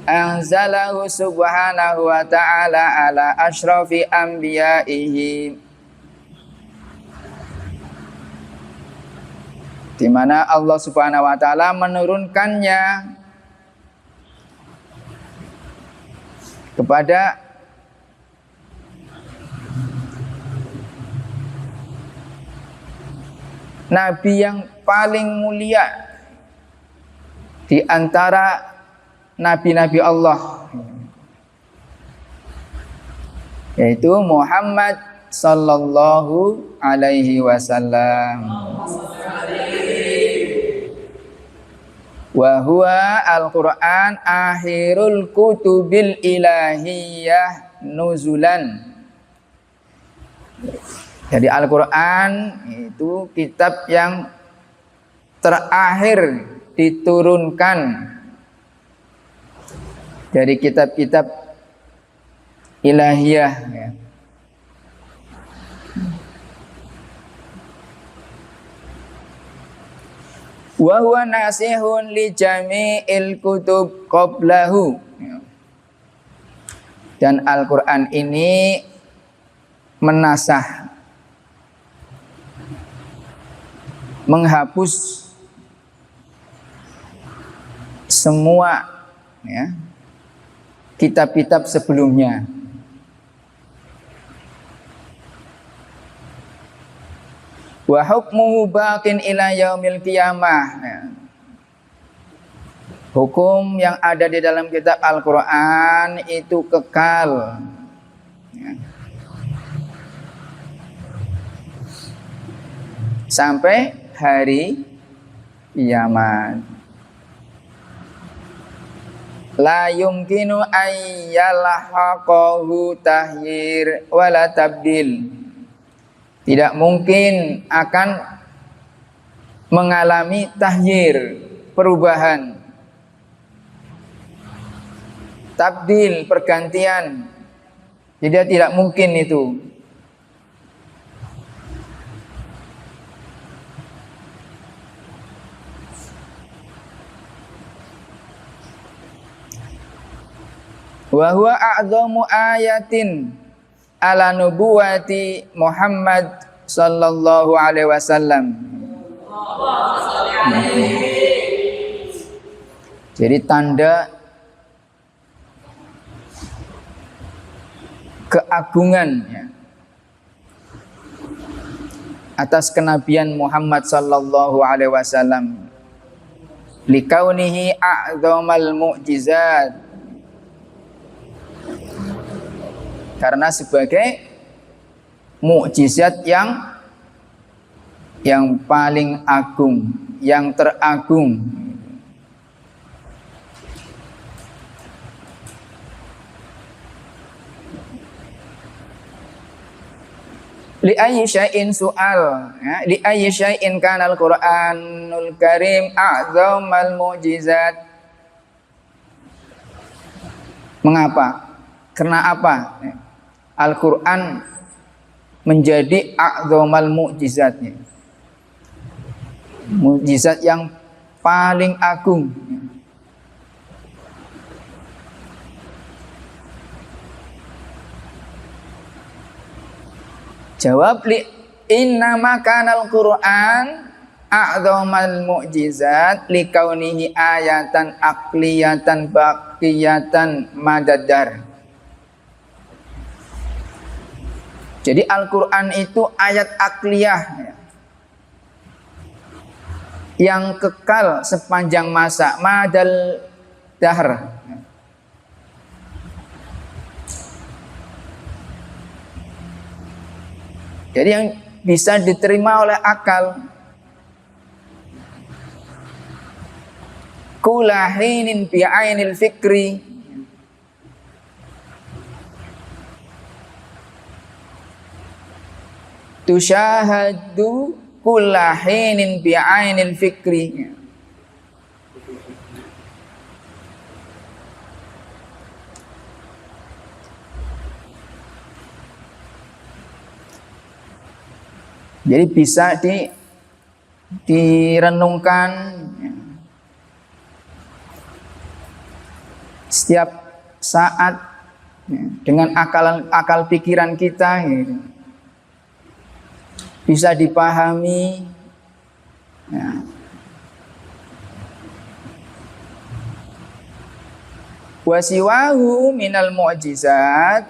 Speaker 1: anzalahu subhanahu wa ta'ala ala ashrafi anbiya'ihi, di mana Allah Subhanahu wa taala menurunkannya kepada nabi yang paling mulia di antara nabi-nabi Allah, yaitu Muhammad sallallahu alaihi wasallam. Wa huwa al-Qur'an akhirul kutubil ilahiyah nuzulan. Jadi Al-Qur'an itu kitab yang terakhir diturunkan dari kitab-kitab ilahiyah, ya. Wa huwa nasihun li jami'il kutub qablahu. Dan Al-Qur'an ini menasah, menghapus semua, ya, kitab-kitab sebelumnya. Wa hukmuhu baqin ila yaumil qiyamah. Hukum yang ada di dalam kitab Al-Qur'an itu kekal, ya, sampai hari kiamat. La yumkinu ayyalahaqahu tahyir wala tabdil. Tidak mungkin akan mengalami tahyir, perubahan, tabdil, pergantian. Jadi tidak mungkin itu. Wa huwa a'dhamu ayatin ala nubuwati Muhammad sallallahu alaihi wasallam. Jadi tanda keagungan, ya, atas kenabian Muhammad sallallahu alaihi wasallam, likaunihi a'dhamal mu'jizat, karena sebagai mukjizat yang paling agung, yang teragung. Li ayyi syai'in su'al, ya, li ayyi syai'in kana al-Qur'anul Karim a'dhamal mu'jizat. Mengapa? Karena apa? Al-Quran menjadi a'dhamal mu'jizatnya, mukjizat yang paling agung. Jawab, li innama kanal Qur'an a'dhamal mu'jizat li kaunihi ayatan aqliyatan baqiyatan madadar. Jadi Al-Quran itu ayat akliyah, ya, yang kekal sepanjang masa, madal dahr. Jadi yang bisa diterima oleh akal. Kulahinin bi'ainil fikri, tusyahadu kullahinin bi'ainil fikri. Jadi bisa direnungkan setiap saat ya, dengan akal pikiran kita ya, bisa dipahami ya. Wasiwahu minal mu'jizat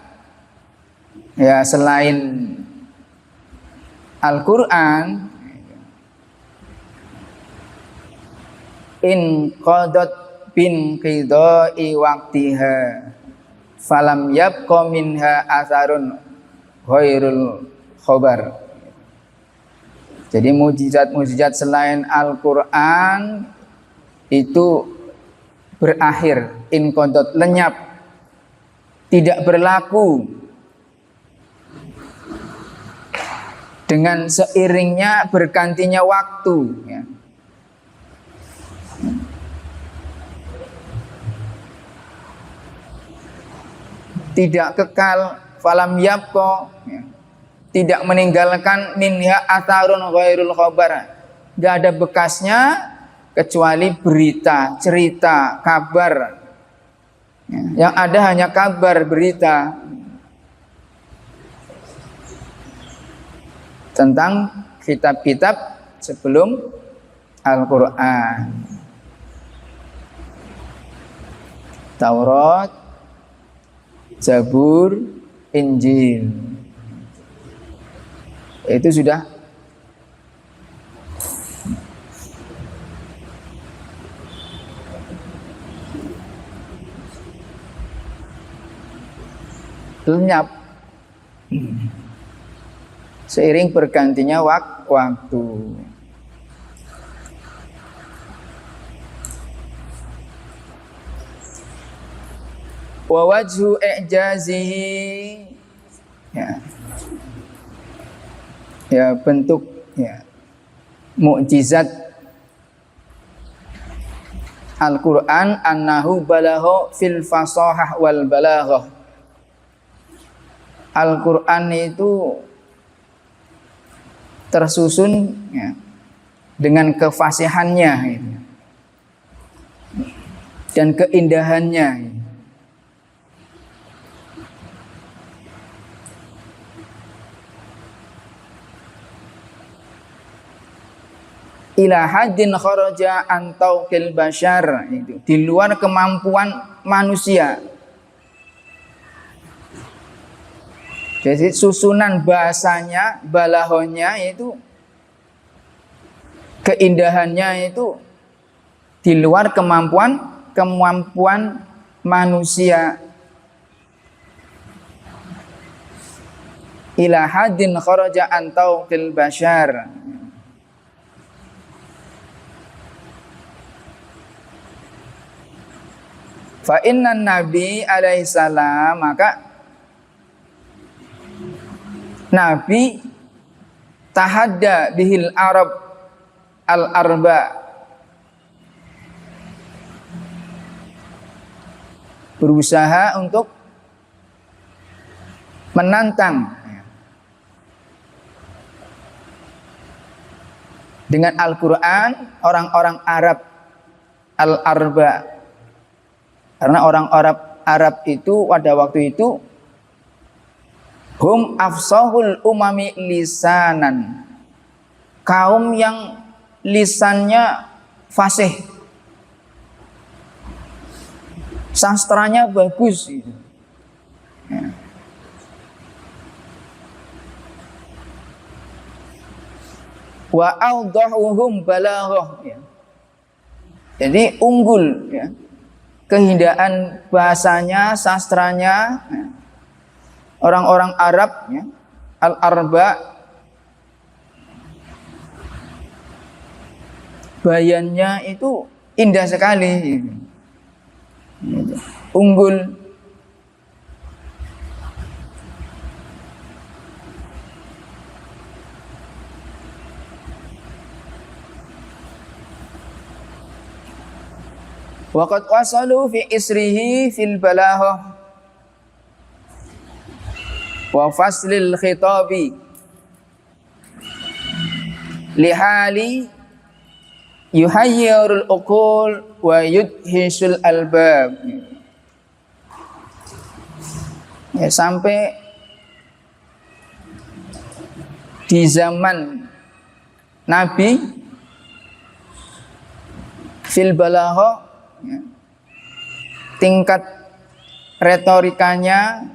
Speaker 1: ya, selain Al-Quran in qadat bin qidai waqtiha falam yabqa minha atharun ghairul khobar. Jadi mujizat-mujizat selain Al-Quran itu berakhir, in qadat, lenyap, tidak berlaku dengan seiringnya bergantinya waktu ya. Tidak kekal, falam yabqa ya. Tidak meninggalkan minha atharun ghairul khabar, tidak ada bekasnya kecuali berita, cerita, kabar ya. Yang ada hanya kabar, berita tentang kitab-kitab sebelum Al-Quran. Taurat, Zabur, Injil. Itu sudah lenyap seiring bergantinya waktu. Wa wajhu i'jazihi ya. Ya, bentuk ya mukjizat Al-Quran annahu balagha fil fasahah wal balaghah. Al-Quran itu tersusun ya, dengan kefasihannya gitu, dan keindahannya gitu. Ila haddin kharaja an tauqil bashar, itu di luar kemampuan manusia. Jadi susunan bahasanya, balahonya itu, keindahannya itu di luar kemampuan manusia. Ila haddin kharaja an tauqil bashar. Fa inna Nabi alaihi salam, maka Nabi tahadda bihil Arab al-arba, berusaha untuk menantang dengan Al-Quran orang-orang Arab al-arba. Karena orang Arab itu pada waktu itu hum afsahul umami lisanan, kaum yang lisannya fasih, sastranya bagus gitu. Ya. Wa awdahuhum balaghah ya. Jadi unggul ya, keindahan bahasanya, sastranya ya. Orang-orang Arab ya, al-arba, bayannya itu indah sekali gitu. Unggul. Waqad wasalu fi isrihi fil balaghah wa faslil khitabi lihali yuhayyirul uqul wa yudhisul albab. Ya, sampai di zaman Nabi fil balagha, ya, tingkat retorikanya,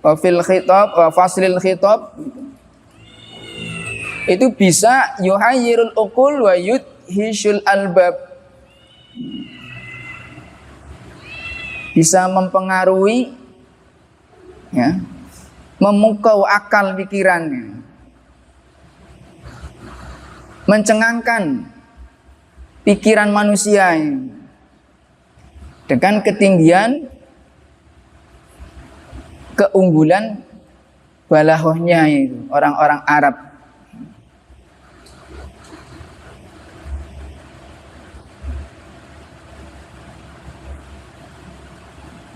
Speaker 1: wa fil khitab wa faslil khitab, itu bisa yuhayyirul uqul wa yudhishul albab, bisa mempengaruhi, ya, memukau akal pikirannya, mencengangkan pikiran manusia dengan ketinggian keunggulan balaghahnya itu orang-orang Arab.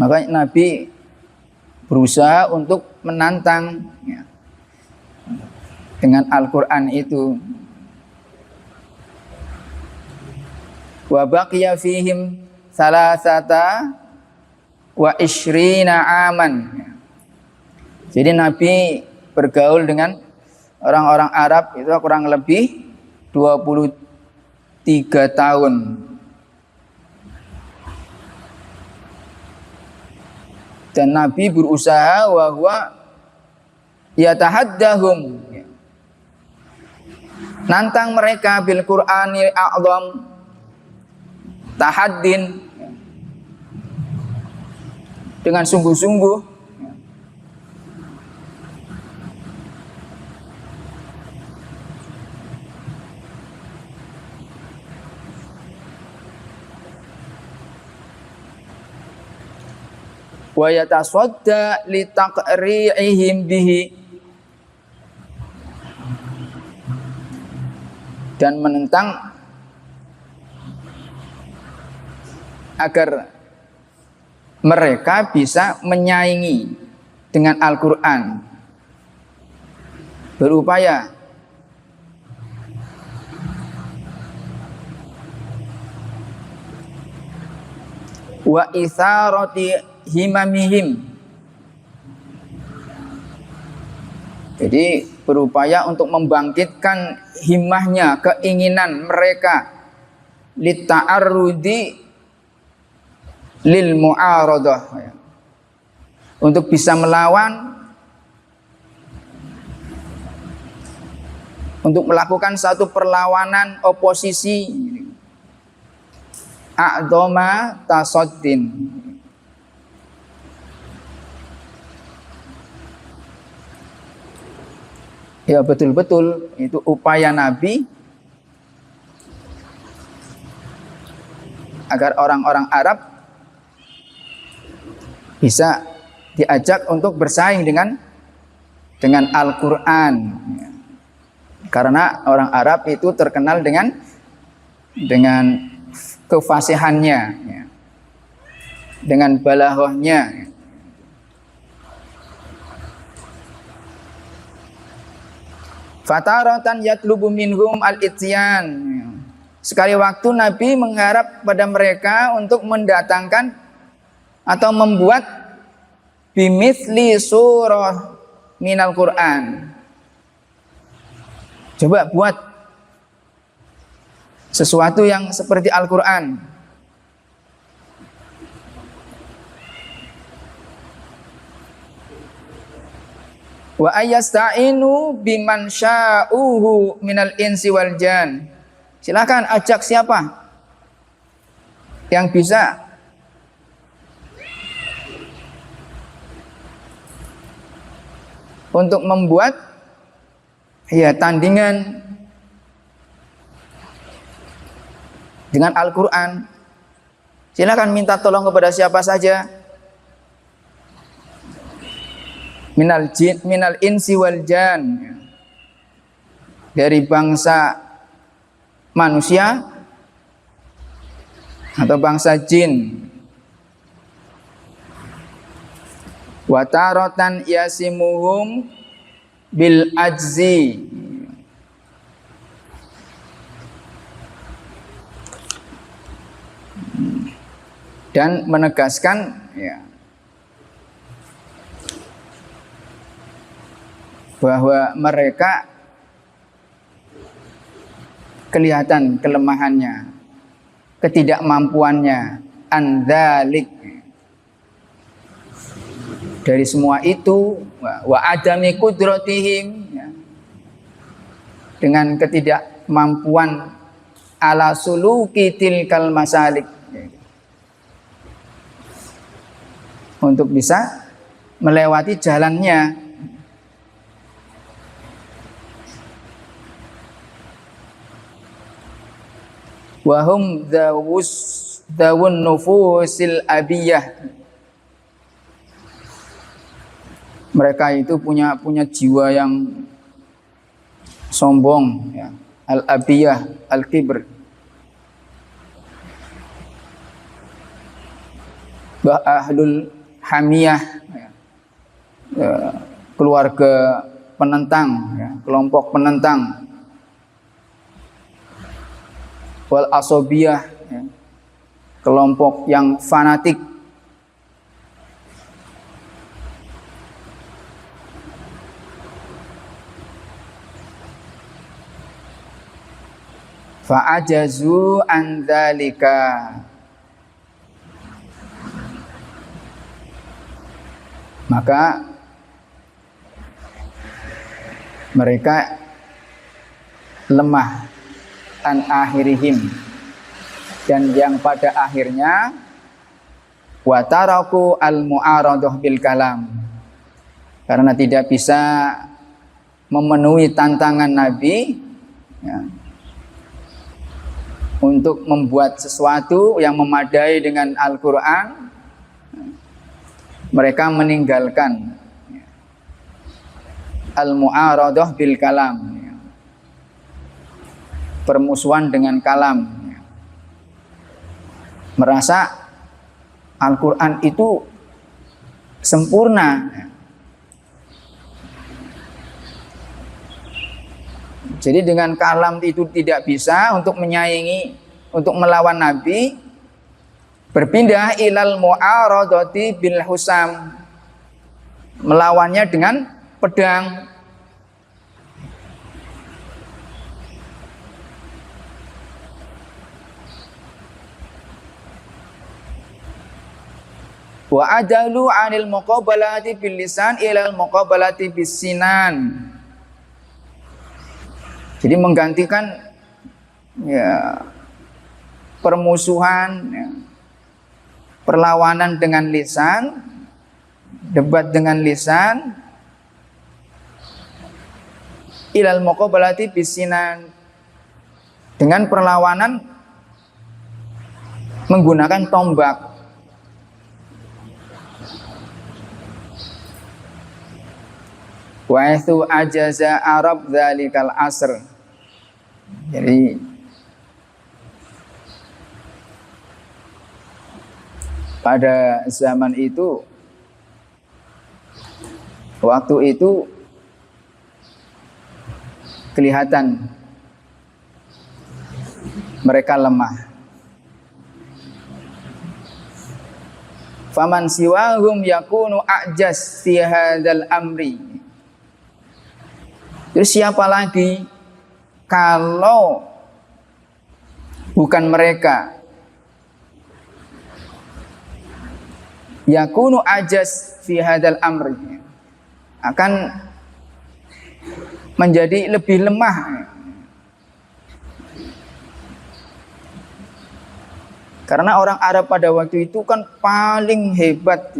Speaker 1: Maka Nabi berusaha untuk menantang, ya, dengan Al-Quran itu. Wa baqiya fihim salasata wa ishrina aman. Jadi Nabi bergaul dengan orang-orang Arab itu kurang lebih 23 tahun. Dan Nabi berusaha wa huwa yatahaddahum, nantang mereka bil Qur'anil a'zam, tahaddin, dengan sungguh-sungguh. Wa yatasadda li taqri'ihim bihi, dan menentang agar mereka bisa menyaingi dengan Al-Quran, berupaya wa itharati himamihim, jadi berupaya untuk membangkitkan himmahnya, keinginan mereka, lita'arrudi lil mu'aradah, untuk bisa melawan, untuk melakukan satu perlawanan oposisi a'doma tasaddin. Ya, betul-betul itu upaya Nabi agar orang-orang Arab bisa diajak untuk bersaing dengan Al-Quran. Karena orang Arab itu terkenal dengan kefasihannya, dengan balaghahnya. Fataratan yatlubu minhum al-ityan, sekali waktu Nabi mengharap pada mereka untuk mendatangkan atau membuat bimithli surah minal Quran. Coba buat sesuatu yang seperti Al-Quran. Wa ayasta'inu biman sya'uhu minal insi wal jan. Silakan ajak siapa yang bisa untuk membuat, ya, tandingan dengan Al-Quran. Silakan minta tolong kepada siapa saja, minal insi wal jan, dari bangsa manusia atau bangsa jin. Wa taratan yasimuhum bil ajzi, dan menegaskan, ya, bahwa mereka kelihatan kelemahannya, ketidakmampuannya, andzalik, dari semua itu, wa adami qudratihim, dengan ketidakmampuan ala suluki tilkal masalik, untuk bisa melewati jalannya. Wahum dawun nufusil abiyah, mereka itu punya jiwa yang sombong, ya. Al-abiyah, al-kibr. Ahlul hamiyah, ya. Keluarga penentang, ya. Kelompok penentang. Wal asobiyah, ya. Kelompok yang fanatik. Fa'ajazu an dzalika, maka mereka lemah an akhirihim, dan yang pada akhirnya wataraku al mu'aradah bil kalam, karena tidak bisa memenuhi tantangan Nabi, ya, untuk membuat sesuatu yang memadai dengan Al-Quran, mereka meninggalkan al-mu'aradah bil kalam, permusuhan dengan kalam, merasa Al-Quran itu sempurna. Jadi dengan kalam itu tidak bisa untuk menyaingi, untuk melawan Nabi. Berpindah ilal mu'aradati bil husam, melawannya dengan pedang. Wa adalu 'anil muqabalati bil lisan ilal muqabalati bis sinan. Jadi menggantikan, ya, permusuhan, ya, perlawanan dengan lisan, debat dengan lisan, ilal muqabalati bisinan, dengan perlawanan menggunakan tombak. Wa itu ajaza Arab dzalikal asr. Jadi pada zaman itu, waktu itu kelihatan mereka lemah. Faman siwahum yakunu a'jaz fi hadzal amri. Jadi siapa lagi kalau bukan mereka, yakunu ajaz fi hadzal amri, akan menjadi lebih lemah. Karena orang Arab pada waktu itu kan paling hebat.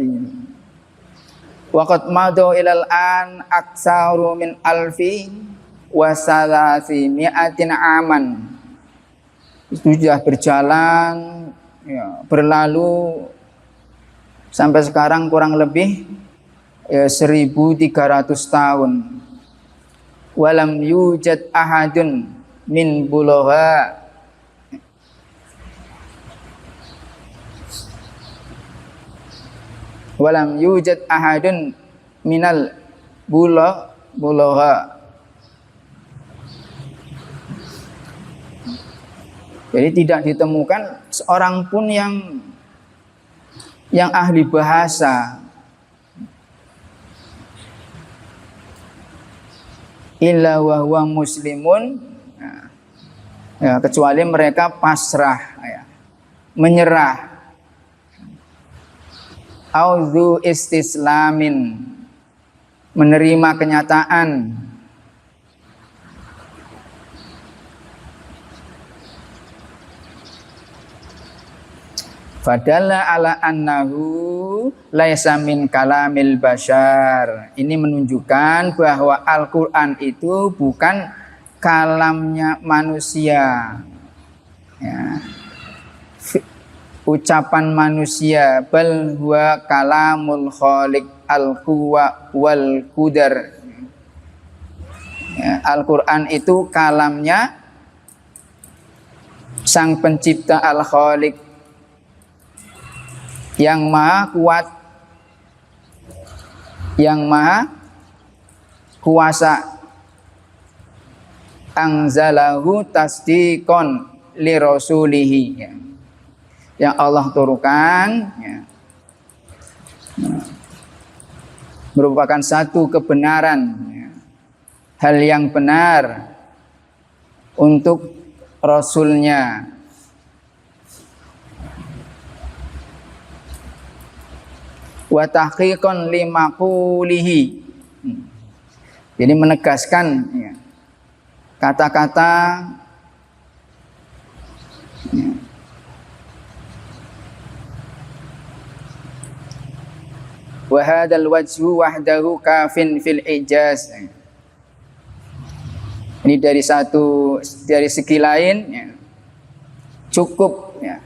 Speaker 1: Waqad madu ilal an aksaru min alfi wasalasi mi'atin aman. Itu sudah berjalan, ya, berlalu sampai sekarang kurang lebih 1300 tahun. Walam yujad ahadun min bulugha, walam yujad ahadun minal bulugha. Jadi tidak ditemukan seorang pun yang ahli bahasa, illa wa huwa muslimun, ya, kecuali mereka pasrah, ya, menyerah, auzu istislamin, menerima kenyataan, fadalla ala annahu laisa min kalamil bashar. Ini menunjukkan bahwa Al-Quran itu bukan kalamnya manusia, ya, ucapan manusia, bal huwa kalamul khaliq al-quwa wal qudar. Ya, Al-Quran itu kalamnya sang pencipta al-khaliq yang maha kuat, yang maha kuasa, anzalahu tasdiqon li rasulihi, ya, yang Allah turunkan, ya, merupakan satu kebenaran, ya, hal yang benar untuk Rasulnya. Wa tahqiqan limaqulihi, jadi menegaskan, ya, kata-kata, ya, wa hadzal wajhu wahdahu kafin fil ijaz. Ini dari segi lain, ya, cukup, ya,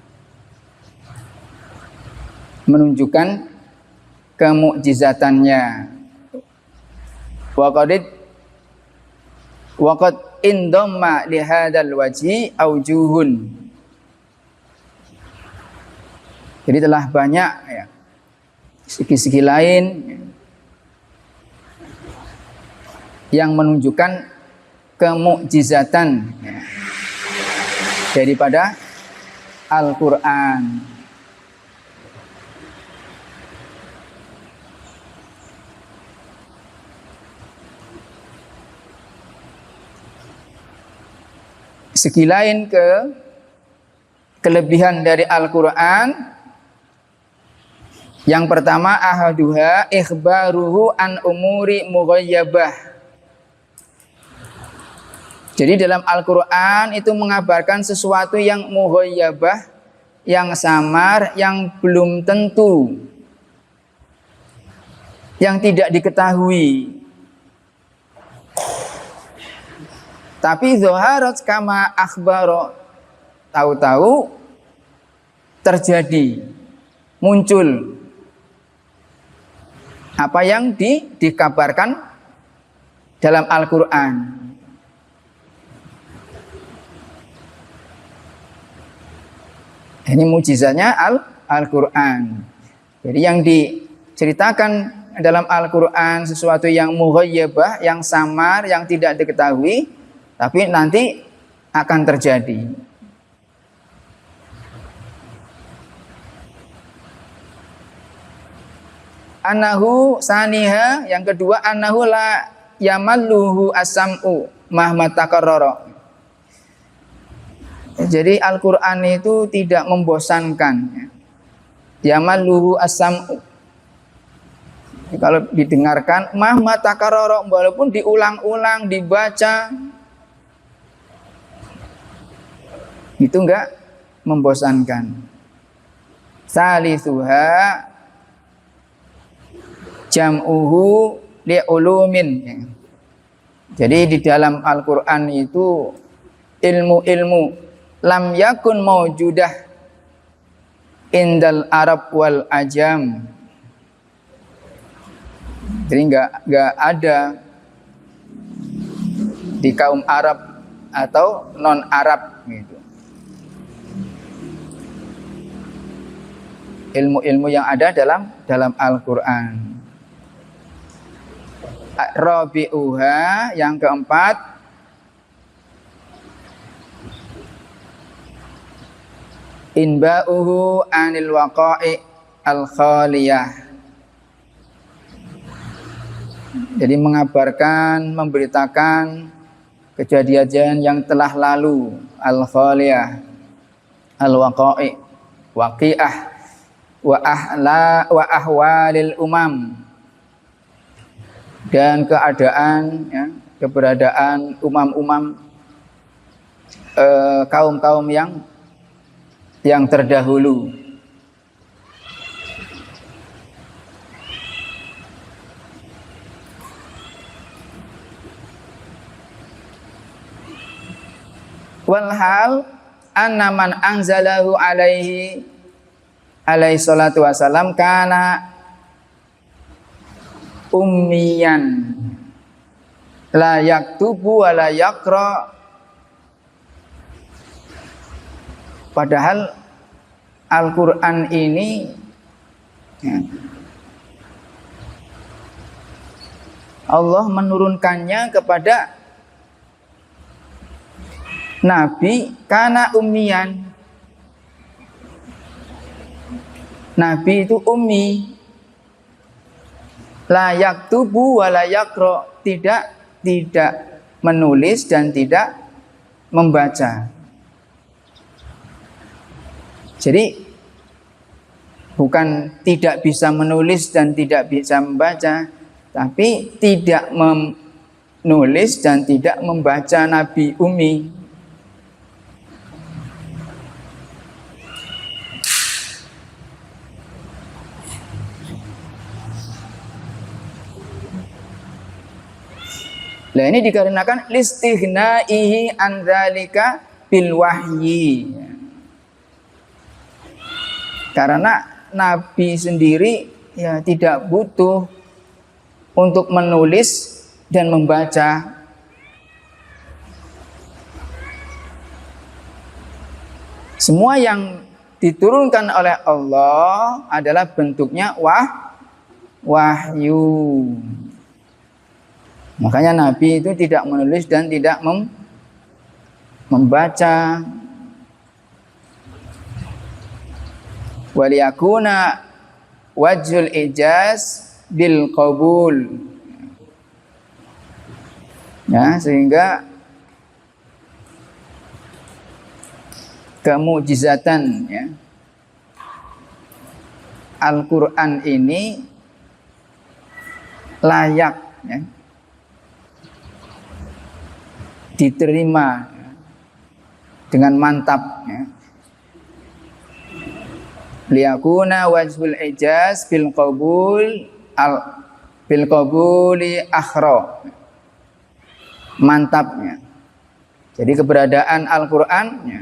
Speaker 1: menunjukkan kemukjizatannya. Waqad indamma li hadzal wajhi aujuhun. Jadi telah banyak, ya, segi-segi lain, ya, yang menunjukkan kemukjizatan, ya, daripada Al-Quran. Segi lain kelebihan dari Al-Quran, yang pertama ahaduha ikhbaruhu an umuri mughayyabah. Jadi dalam Al-Quran itu mengabarkan sesuatu yang mughayyabah, yang samar, yang belum tentu, yang tidak diketahui. Tapi zaharat kama akhbaro, tahu-tahu terjadi, muncul apa yang dikabarkan dalam Al-Quran. Ini mujizatnya Al-Quran. Jadi yang diceritakan dalam Al-Quran sesuatu yang mughayyabah, yang samar, yang tidak diketahui, tapi nanti akan terjadi. Anahu saniha, yang kedua anahu la yamalluhu as-sam'u mahma takarrara. Jadi Al-Quran itu tidak membosankan. Yamalluhu as-sam'u, kalau didengarkan mahma takarrara, walaupun diulang-ulang, dibaca, itu enggak membosankan. Salisuha jam'uhu li'ulumin. Jadi di dalam Al-Quran itu ilmu-ilmu lam yakun mawjudah indal Arab wal Ajam. Jadi enggak ada di kaum Arab atau non Arab gitu. Ilmu-ilmu yang ada dalam Al-Quran. Rabi'uha, yang keempat, inba'uhu anil waqa'i al-khaliyah. Jadi mengabarkan, memberitakan kejadian yang telah lalu, al-khaliyah, al-waqa'i, waqi'ah, wa ahwalil umam, dan keadaan, ya, keberadaan umam-umam, kaum-kaum yang terdahulu. Walhal anna man anzalahu alaihi salatu wasalam kana ummiyan la yaktubu wa la yaqra. Padahal Al-Quran ini, ya, Allah menurunkannya kepada Nabi kana ummiyan. Nabi itu ummi, la yaktubu wa la yaqra, tidak menulis dan tidak membaca. Jadi bukan tidak bisa menulis dan tidak bisa membaca, tapi tidak menulis dan tidak membaca Nabi ummi. Nah, ini dikarenakan listighnaihi an dzalika bil wahyi. Karena Nabi sendiri, ya, tidak butuh untuk menulis dan membaca. Semua yang diturunkan oleh Allah adalah bentuknya wahyu. Makanya Nabi itu tidak menulis dan tidak membaca. Waliyakuna wajhul ijaz bil qabul. Ya, sehingga kemukjizatan, ya, Al-Quran ini layak, ya, diterima dengan mantap, ya. Liyakuna wajhul ijaz bil qabuli akhra, mantapnya. Jadi keberadaan Al-Quran, ya,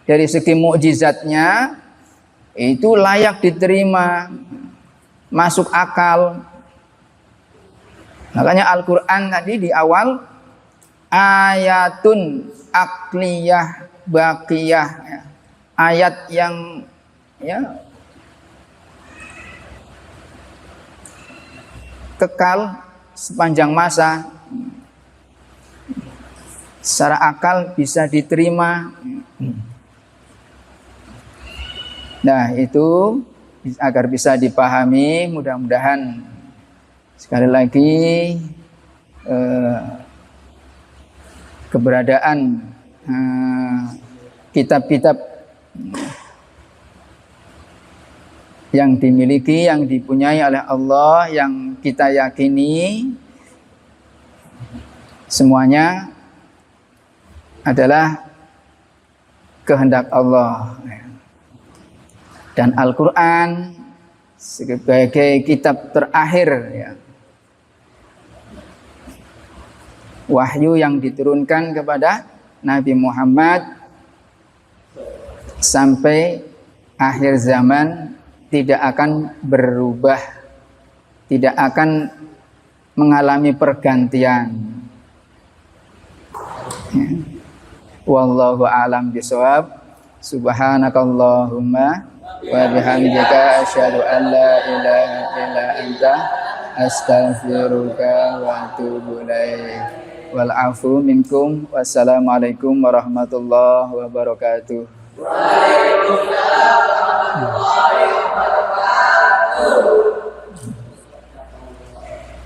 Speaker 1: dari segi mukjizatnya itu layak diterima, masuk akal. Makanya Al-Quran tadi di awal ayatun akliyah baqiyah, ya, ayat yang, ya, kekal sepanjang masa, secara akal bisa diterima. Nah, itu agar bisa dipahami, mudah-mudahan sekali lagi keberadaan kitab-kitab yang dimiliki, yang dipunyai oleh Allah, yang kita yakini semuanya adalah kehendak Allah. Dan Al-Quran sebagai kitab terakhir, ya, wahyu yang diturunkan kepada Nabi Muhammad sampai akhir zaman, tidak akan berubah, tidak akan mengalami pergantian. Ya. Wallahu a'lam bishawab. Subhanakallahumma wa bihamdika asyhadu an la ilaha illa anta astaghfiruka wa atubu ilaik. Wal afu minkum. Wassalamualaikum warahmatullahi wabarakatuh. Waalaikumsalam.